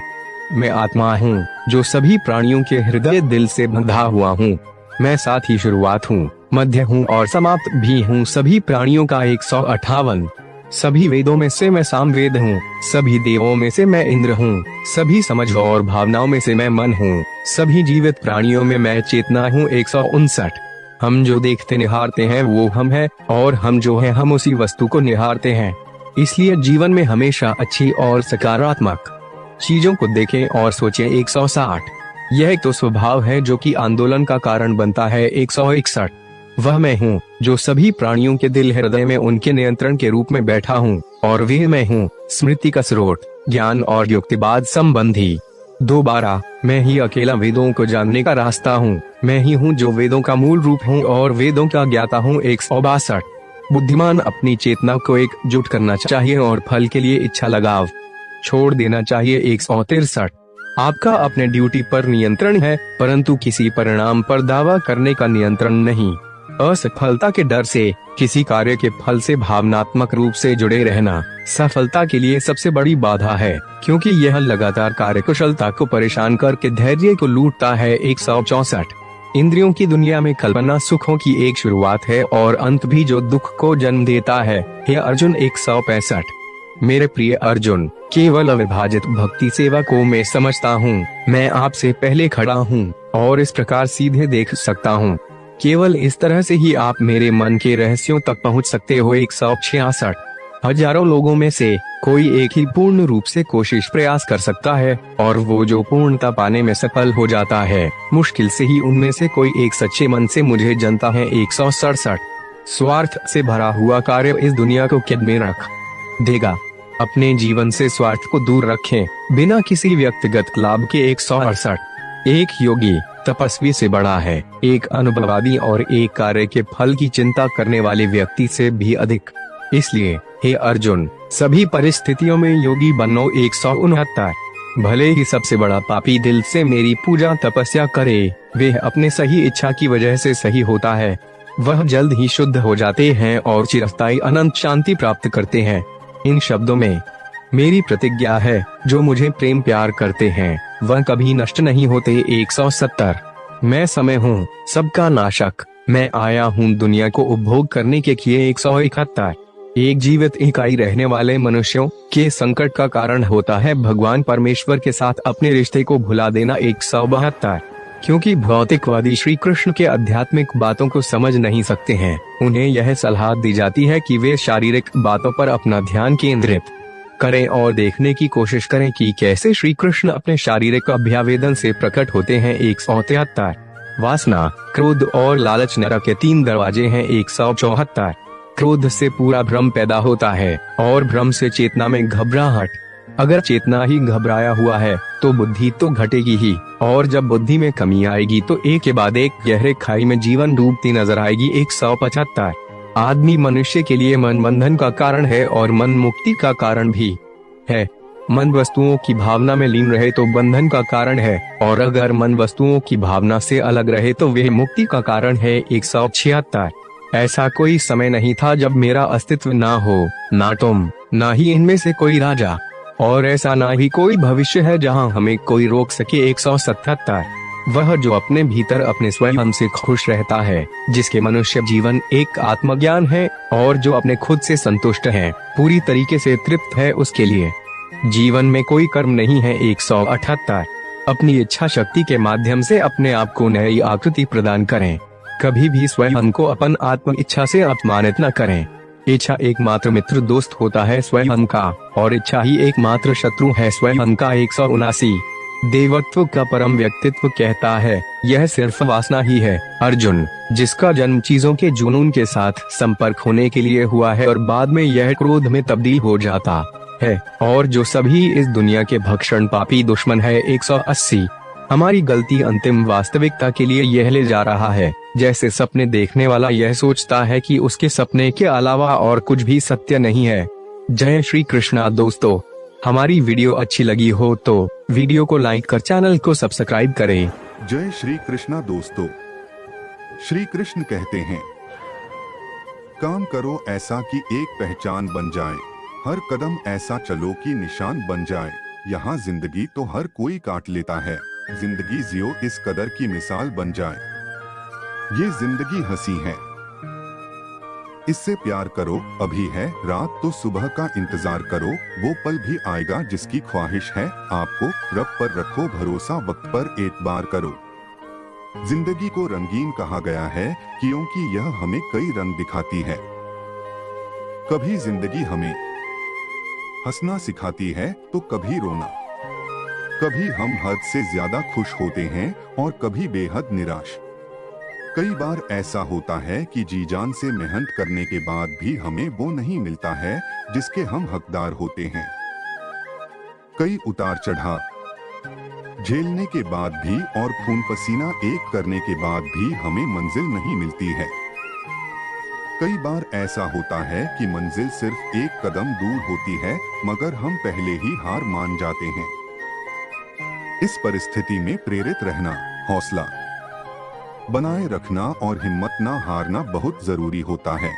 मैं आत्मा हूँ जो सभी प्राणियों के हृदय दिल से बंधा हुआ हूँ। मैं साथ ही शुरुआत हूँ, मध्य हूँ और समाप्त भी हूँ सभी प्राणियों का। 158 सभी वेदों में से मैं सामवेद हूँ, सभी देवों में से मैं इंद्र हूँ, सभी समझ और भावनाओं में से मैं मन हूँ, सभी जीवित प्राणियों में मैं चेतना हूँ। 159 हम जो देखते निहारते हैं वो हम हैं और हम जो हैं हम उसी वस्तु को निहारते हैं। इसलिए जीवन में हमेशा अच्छी और सकारात्मक चीजों को देखें और सोचें। 160 यह तो स्वभाव है जो कि आंदोलन का कारण बनता है। 161 वह मैं हूँ जो सभी प्राणियों के दिल हृदय में उनके नियंत्रण के रूप में बैठा हूँ, और वे मैं हूँ स्मृति का स्रोत, ज्ञान और युक्तिवाद संबंधी। 2 मैं ही अकेला वेदों को जानने का रास्ता हूँ, मैं ही हूँ जो वेदों का मूल रूप हूँ और वेदों का ज्ञाता हूँ। 162 बुद्धिमान अपनी चेतना को एकजुट करना चाहिए और फल के लिए इच्छा लगाव छोड़ देना चाहिए। 163 आपका अपने ड्यूटी पर नियंत्रण है परंतु किसी परिणाम पर दावा करने का नियंत्रण नहीं। असफलता के डर से किसी कार्य के फल से भावनात्मक रूप से जुड़े रहना सफलता के लिए सबसे बड़ी बाधा है, क्योंकि यह लगातार कार्यकुशलता को परेशान करके धैर्य को लूटता है। 164 इंद्रियों की दुनिया में कल्पना सुखों की एक शुरुआत है और अंत भी जो दुख को जन्म देता है। हे अर्जुन 165 मेरे प्रिय अर्जुन, केवल अविभाजित भक्ति सेवा को मैं समझता हूँ। मैं आपसे पहले खड़ा हूँ और इस प्रकार सीधे देख सकता हूँ। केवल इस तरह से ही आप मेरे मन के रहस्यों तक पहुँच सकते हो। 166 हजारों लोगों में से कोई एक ही पूर्ण रूप से कोशिश प्रयास कर सकता है और वो जो पूर्णता पाने में सफल हो जाता है, मुश्किल से ही उनमें से कोई एक सच्चे मन से मुझे जानता है। 167 स्वार्थ से भरा हुआ कार्य इस दुनिया को कैद में रख देगा। अपने जीवन से स्वार्थ को दूर रखें बिना किसी व्यक्तिगत लाभ के। 168 एक योगी तपस्वी से बड़ा है, एक अनुभववादी और एक कार्य के फल की चिंता करने वाले व्यक्ति से भी अधिक। इसलिए हे अर्जुन, सभी परिस्थितियों में योगी बनो। 169 भले ही सबसे बड़ा पापी दिल से मेरी पूजा तपस्या करे, वह अपने सही इच्छा की वजह से सही होता है। वह जल्द ही शुद्ध हो जाते हैं और चिरस्थायी अनंत शांति प्राप्त करते हैं। इन शब्दों में मेरी प्रतिज्ञा है, जो मुझे प्रेम प्यार करते हैं वह कभी नष्ट नहीं होते। 170 मैं समय हूँ सबका नाशक, मैं आया हूँ दुनिया को उपभोग करने के लिए। 171 एक जीवित इकाई रहने वाले मनुष्यों के संकट का कारण होता है भगवान परमेश्वर के साथ अपने रिश्ते को भुला देना। 172 क्योंकि भौतिकवादी श्री कृष्ण के आध्यात्मिक बातों को समझ नहीं सकते हैं, उन्हें यह सलाह दी जाती है कि वे शारीरिक बातों पर अपना ध्यान केंद्रित करें और देखने की कोशिश करें कि कैसे श्री कृष्ण अपने शारीरिक अभ्यावेदन से प्रकट होते हैं। 173 वासना, क्रोध और लालच नरक के 3 दरवाजे हैं। 174 क्रोध से पूरा भ्रम पैदा होता है और भ्रम से चेतना में घबराहट। अगर चेतना ही घबराया हुआ है तो बुद्धि तो घटेगी ही, और जब बुद्धि में कमी आएगी तो एक के बाद एक गहरे खाई में जीवन डूबती नजर आएगी। 175 आदमी मनुष्य के लिए मन बंधन का कारण है और मन मुक्ति का कारण भी है। मन वस्तुओं की भावना में लीन रहे तो बंधन का कारण है, और अगर मन वस्तुओं की भावना से अलग रहे तो वह मुक्ति का कारण है। 176 ऐसा कोई समय नहीं था जब मेरा अस्तित्व ना हो, ना तुम, ना ही इनमें से कोई राजा, और ऐसा ना ही कोई भविष्य है जहां हमें कोई रोक सके। 177 वह जो अपने भीतर अपने स्वयं से खुश रहता है, जिसके मनुष्य जीवन एक आत्मज्ञान है और जो अपने खुद से संतुष्ट है, पूरी तरीके से तृप्त है, उसके लिए जीवन में कोई कर्म नहीं है। 178 अपनी इच्छा शक्ति के माध्यम से अपने आप को नई आकृति प्रदान करें। कभी भी स्वयं को अपन आत्म इच्छा से अपमानित न करें। इच्छा एकमात्र मित्र दोस्त होता है स्वयं का, और इच्छा ही एकमात्र शत्रु है स्वयं का। 179 देवत्व का परम व्यक्तित्व कहता है, यह सिर्फ वासना ही है अर्जुन, जिसका जन्म चीजों के जुनून के साथ संपर्क होने के लिए हुआ है और बाद में यह क्रोध में तब्दील हो जाता है, और जो सभी इस दुनिया के भक्षण पापी दुश्मन है। 180 हमारी गलती अंतिम वास्तविकता के लिए यह ले जा रहा है, जैसे सपने देखने वाला यह सोचता है कि उसके सपने के अलावा और कुछ भी सत्य नहीं है। जय श्री कृष्णा। दोस्तों, हमारी वीडियो अच्छी लगी हो तो वीडियो को लाइक कर चैनल को सब्सक्राइब करें। जय श्री कृष्णा। दोस्तों, श्री कृष्ण कहते हैं, काम करो ऐसा कि एक पहचान बन जाए, हर कदम ऐसा चलो कि निशान बन जाए। यहाँ जिंदगी तो हर कोई काट लेता है, जिंदगी जियो इस कदर की मिसाल बन जाए। ये जिंदगी हंसी है, इससे प्यार करो, अभी है रात तो सुबह का इंतजार करो, वो पल भी आएगा जिसकी ख्वाहिश है आपको, रब पर रखो भरोसा, वक्त पर एतबार करो। जिंदगी को रंगीन कहा गया है क्योंकि यह हमें कई रंग दिखाती है। कभी जिंदगी हमें हंसना सिखाती है तो कभी रोना, कभी हम हद से ज्यादा खुश होते हैं और कभी बेहद निराश। कई बार ऐसा होता है कि जी जान से मेहनत करने के बाद भी हमें वो नहीं मिलता है जिसके हम हकदार होते हैं। कई उतार चढ़ाव झेलने के बाद भी और खून पसीना एक करने के बाद भी हमें मंजिल नहीं मिलती है। कई बार ऐसा होता है कि मंजिल सिर्फ एक कदम दूर होती है, मगर हम पहले ही हार मान जाते हैं। इस परिस्थिति में प्रेरित रहना, हौसला बनाए रखना और हिम्मत ना हारना बहुत जरूरी होता है।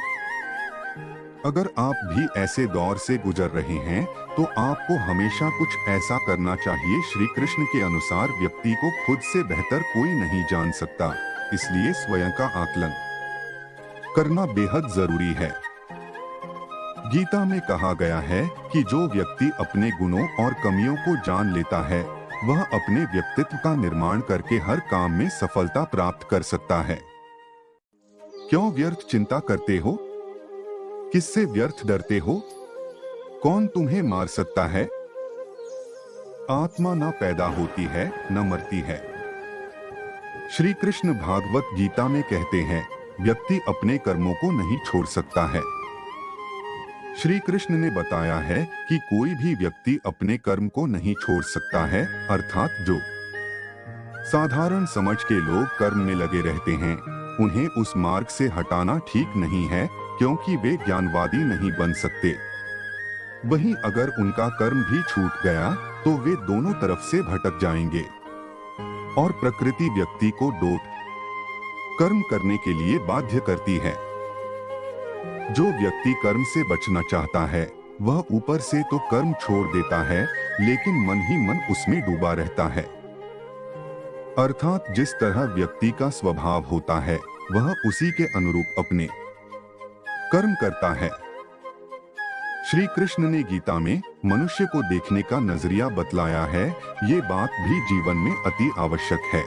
अगर आप भी ऐसे दौर से गुजर रहे हैं तो आपको हमेशा कुछ ऐसा करना चाहिए। श्री कृष्ण के अनुसार व्यक्ति को खुद से बेहतर कोई नहीं जान सकता, इसलिए स्वयं का आकलन करना बेहद जरूरी है। गीता में कहा गया है कि जो व्यक्ति अपने गुणों और कमियों को जान लेता है वह अपने व्यक्तित्व का निर्माण करके हर काम में सफलता प्राप्त कर सकता है। क्यों व्यर्थ चिंता करते हो? किससे व्यर्थ डरते हो? कौन तुम्हें मार सकता है? आत्मा न पैदा होती है न मरती है। श्री कृष्ण भागवत गीता में कहते हैं, व्यक्ति अपने कर्मों को नहीं छोड़ सकता है। श्री कृष्ण ने बताया है कि कोई भी व्यक्ति अपने कर्म को नहीं छोड़ सकता है, अर्थात जो साधारण समझ के लोग कर्म में लगे रहते हैं उन्हें उस मार्ग से हटाना ठीक नहीं है, क्योंकि वे ज्ञानवादी नहीं बन सकते। वहीं अगर उनका कर्म भी छूट गया तो वे दोनों तरफ से भटक जाएंगे और प्रकृति व्यक्ति को डोट कर्म करने के लिए बाध्य करती है। जो व्यक्ति कर्म से बचना चाहता है वह ऊपर से तो कर्म छोड़ देता है, लेकिन मन ही मन उसमें डूबा रहता है। अर्थात जिस तरह व्यक्ति का स्वभाव होता है वह उसी के अनुरूप अपने कर्म करता है। श्री कृष्ण ने गीता में मनुष्य को देखने का नजरिया बतलाया है, ये बात भी जीवन में अति आवश्यक है।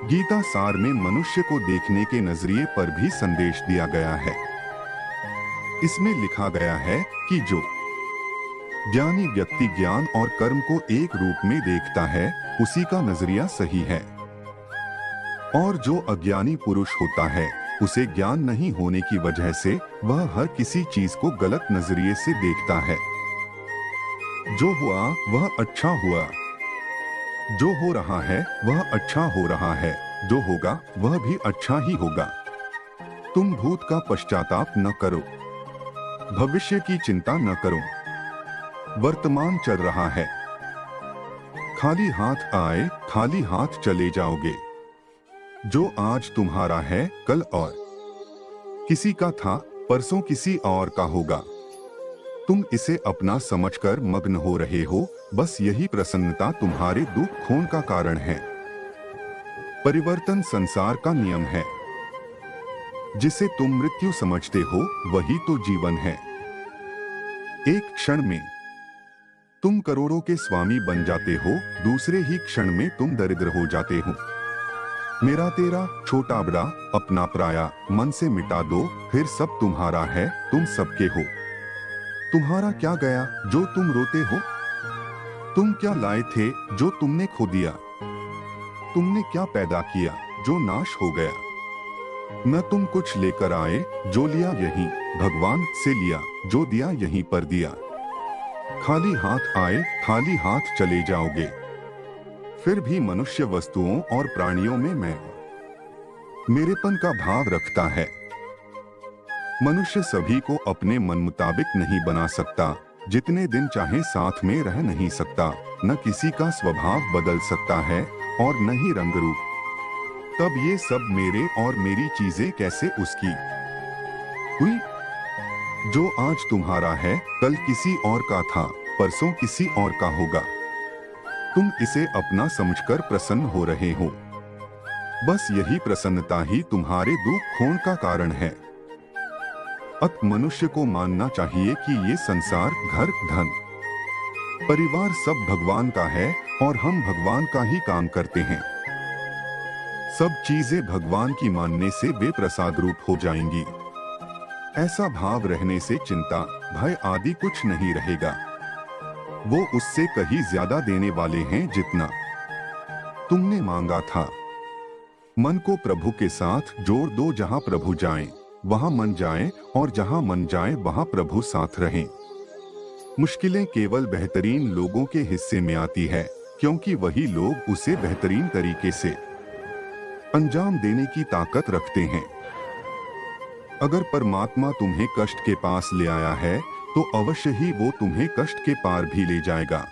गीता सार में मनुष्य को देखने के नजरिए पर भी संदेश दिया गया है। इसमें लिखा गया है कि जो ज्ञानी व्यक्ति ज्ञान और कर्म को एक रूप में देखता है उसी का नजरिया सही है, और जो अज्ञानी पुरुष होता है उसे ज्ञान नहीं होने की वजह से वह हर किसी चीज को गलत नजरिए से देखता है। जो हुआ वह अच्छा हुआ, जो हो रहा है वह अच्छा हो रहा है, जो होगा वह भी अच्छा ही होगा। तुम भूत का पश्चाताप न करो, भविष्य की चिंता न करो। वर्तमान चल रहा है, खाली हाथ आए खाली हाथ चले जाओगे। जो आज तुम्हारा है कल और किसी का था, परसों किसी और का होगा। तुम इसे अपना समझकर मग्न हो रहे हो, बस यही प्रसन्नता तुम्हारे दुख खोन का कारण है। परिवर्तन संसार का नियम है। जिसे तुम मृत्यु समझते हो वही तो जीवन है। एक क्षण में तुम करोड़ों के स्वामी बन जाते हो, दूसरे ही क्षण में तुम दरिद्र हो जाते हो। मेरा तेरा, छोटा बड़ा, अपना पराया, मन से मिटा दो, फिर सब तुम्हारा है, तुम सबके हो। तुम्हारा क्या गया जो तुम रोते हो? तुम क्या लाए थे जो तुमने खो दिया? तुमने क्या पैदा किया जो नाश हो गया? न तुम कुछ लेकर आए, जो लिया यहीं भगवान से लिया, जो दिया यहीं पर दिया। खाली हाथ आए खाली हाथ चले जाओगे। फिर भी मनुष्य वस्तुओं और प्राणियों में मेरेपन का भाव रखता है। मनुष्य सभी को अपने मन मुताबिक नहीं बना सकता, जितने दिन चाहे साथ में रह नहीं सकता, न किसी का स्वभाव बदल सकता है और न ही रंग रूप। तब ये सब मेरे और मेरी चीजें कैसे उसकी हुई? जो आज तुम्हारा है कल किसी और का था, परसों किसी और का होगा। तुम इसे अपना समझकर प्रसन्न हो रहे हो, बस यही प्रसन्नता ही तुम्हारे दुख खोन का कारण है। अत मनुष्य को मानना चाहिए कि ये संसार, घर, धन, परिवार सब भगवान का है और हम भगवान का ही काम करते हैं। सब चीजें भगवान की मानने से वे प्रसाद रूप हो जाएंगी। ऐसा भाव रहने से चिंता, भय आदि कुछ नहीं रहेगा। वो उससे कहीं ज्यादा देने वाले हैं जितना तुमने मांगा था। मन को प्रभु के साथ जोड़ दो, जहां प्रभु जाएं, वहां मन जाए, और जहां मन जाए वहां प्रभु साथ रहें। मुश्किलें केवल बेहतरीन लोगों के हिस्से में आती है, क्योंकि वही लोग उसे बेहतरीन तरीके से अंजाम देने की ताकत रखते हैं। अगर परमात्मा तुम्हें कष्ट के पास ले आया है तो अवश्य ही वो तुम्हें कष्ट के पार भी ले जाएगा।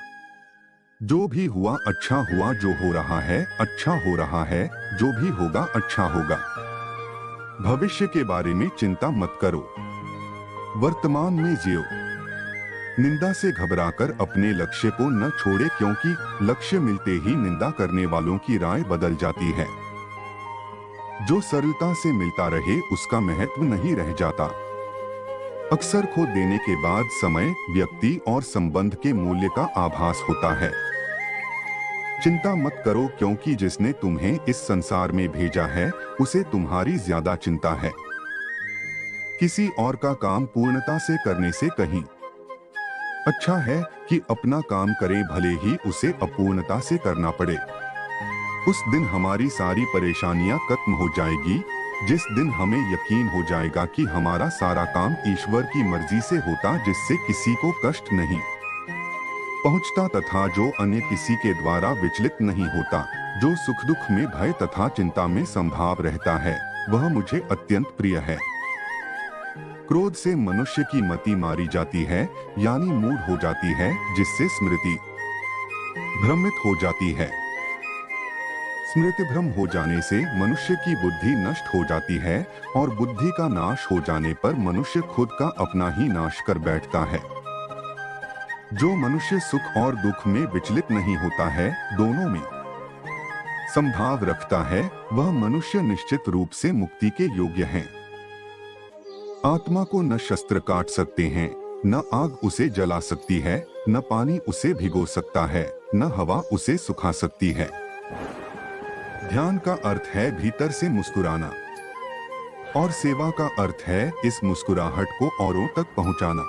जो भी हुआ अच्छा हुआ, जो हो रहा है अच्छा हो रहा है, जो भी होगा अच्छा होगा। भविष्य के बारे में चिंता मत करो, वर्तमान में जियो। निंदा से घबराकर अपने लक्ष्य को न छोड़े, क्योंकि लक्ष्य मिलते ही निंदा करने वालों की राय बदल जाती है। जो सरलता से मिलता रहे उसका महत्व नहीं रह जाता। अक्सर खो देने के बाद समय, व्यक्ति और संबंध के मूल्य का आभास होता है। चिंता मत करो, क्योंकि जिसने तुम्हें इस संसार में भेजा है उसे तुम्हारी ज्यादा चिंता है। किसी और का काम पूर्णता से करने से कहीं अच्छा है कि अपना काम करे, भले ही उसे अपूर्णता से करना पड़े। उस दिन हमारी सारी परेशानियां खत्म हो जाएगी, जिस दिन हमें यकीन हो जाएगा कि हमारा सारा काम ईश्वर की मर्जी से होता, जिससे किसी को कष्ट नहीं पहुंचता तथा जो अन्य किसी के द्वारा विचलित नहीं होता। जो सुख दुख में, भय तथा चिंता में संभाव रहता है, वह मुझे अत्यंत प्रिय है। क्रोध से मनुष्य की मति मारी जाती है, यानी मूढ़ हो जाती है, जिससे स्मृति भ्रमित हो जाती है। स्मृति भ्रम हो जाने से मनुष्य की बुद्धि नष्ट हो जाती है, और बुद्धि का नाश हो जाने पर मनुष्य खुद का अपना ही नाश कर बैठता है। जो मनुष्य सुख और दुख में विचलित नहीं होता है, दोनों में संभाव रखता है, वह मनुष्य निश्चित रूप से मुक्ति के योग्य है। आत्मा को न शस्त्र काट सकते हैं, न आग उसे जला सकती है, न पानी उसे भिगो सकता है, न हवा उसे सुखा सकती है। ध्यान का अर्थ है भीतर से मुस्कुराना, और सेवा का अर्थ है इस मुस्कुराहट को औरों तक पहुंचाना।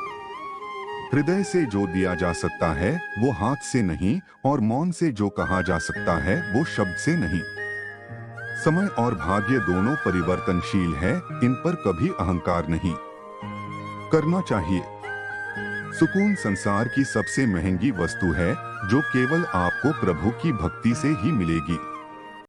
हृदय से जो दिया जा सकता है वो हाथ से नहीं, और मौन से जो कहा जा सकता है वो शब्द से नहीं। समय और भाग्य दोनों परिवर्तनशील है, इन पर कभी अहंकार नहीं करना चाहिए। सुकून संसार की सबसे महंगी वस्तु है, जो केवल आपको प्रभु की भक्ति से ही मिलेगी।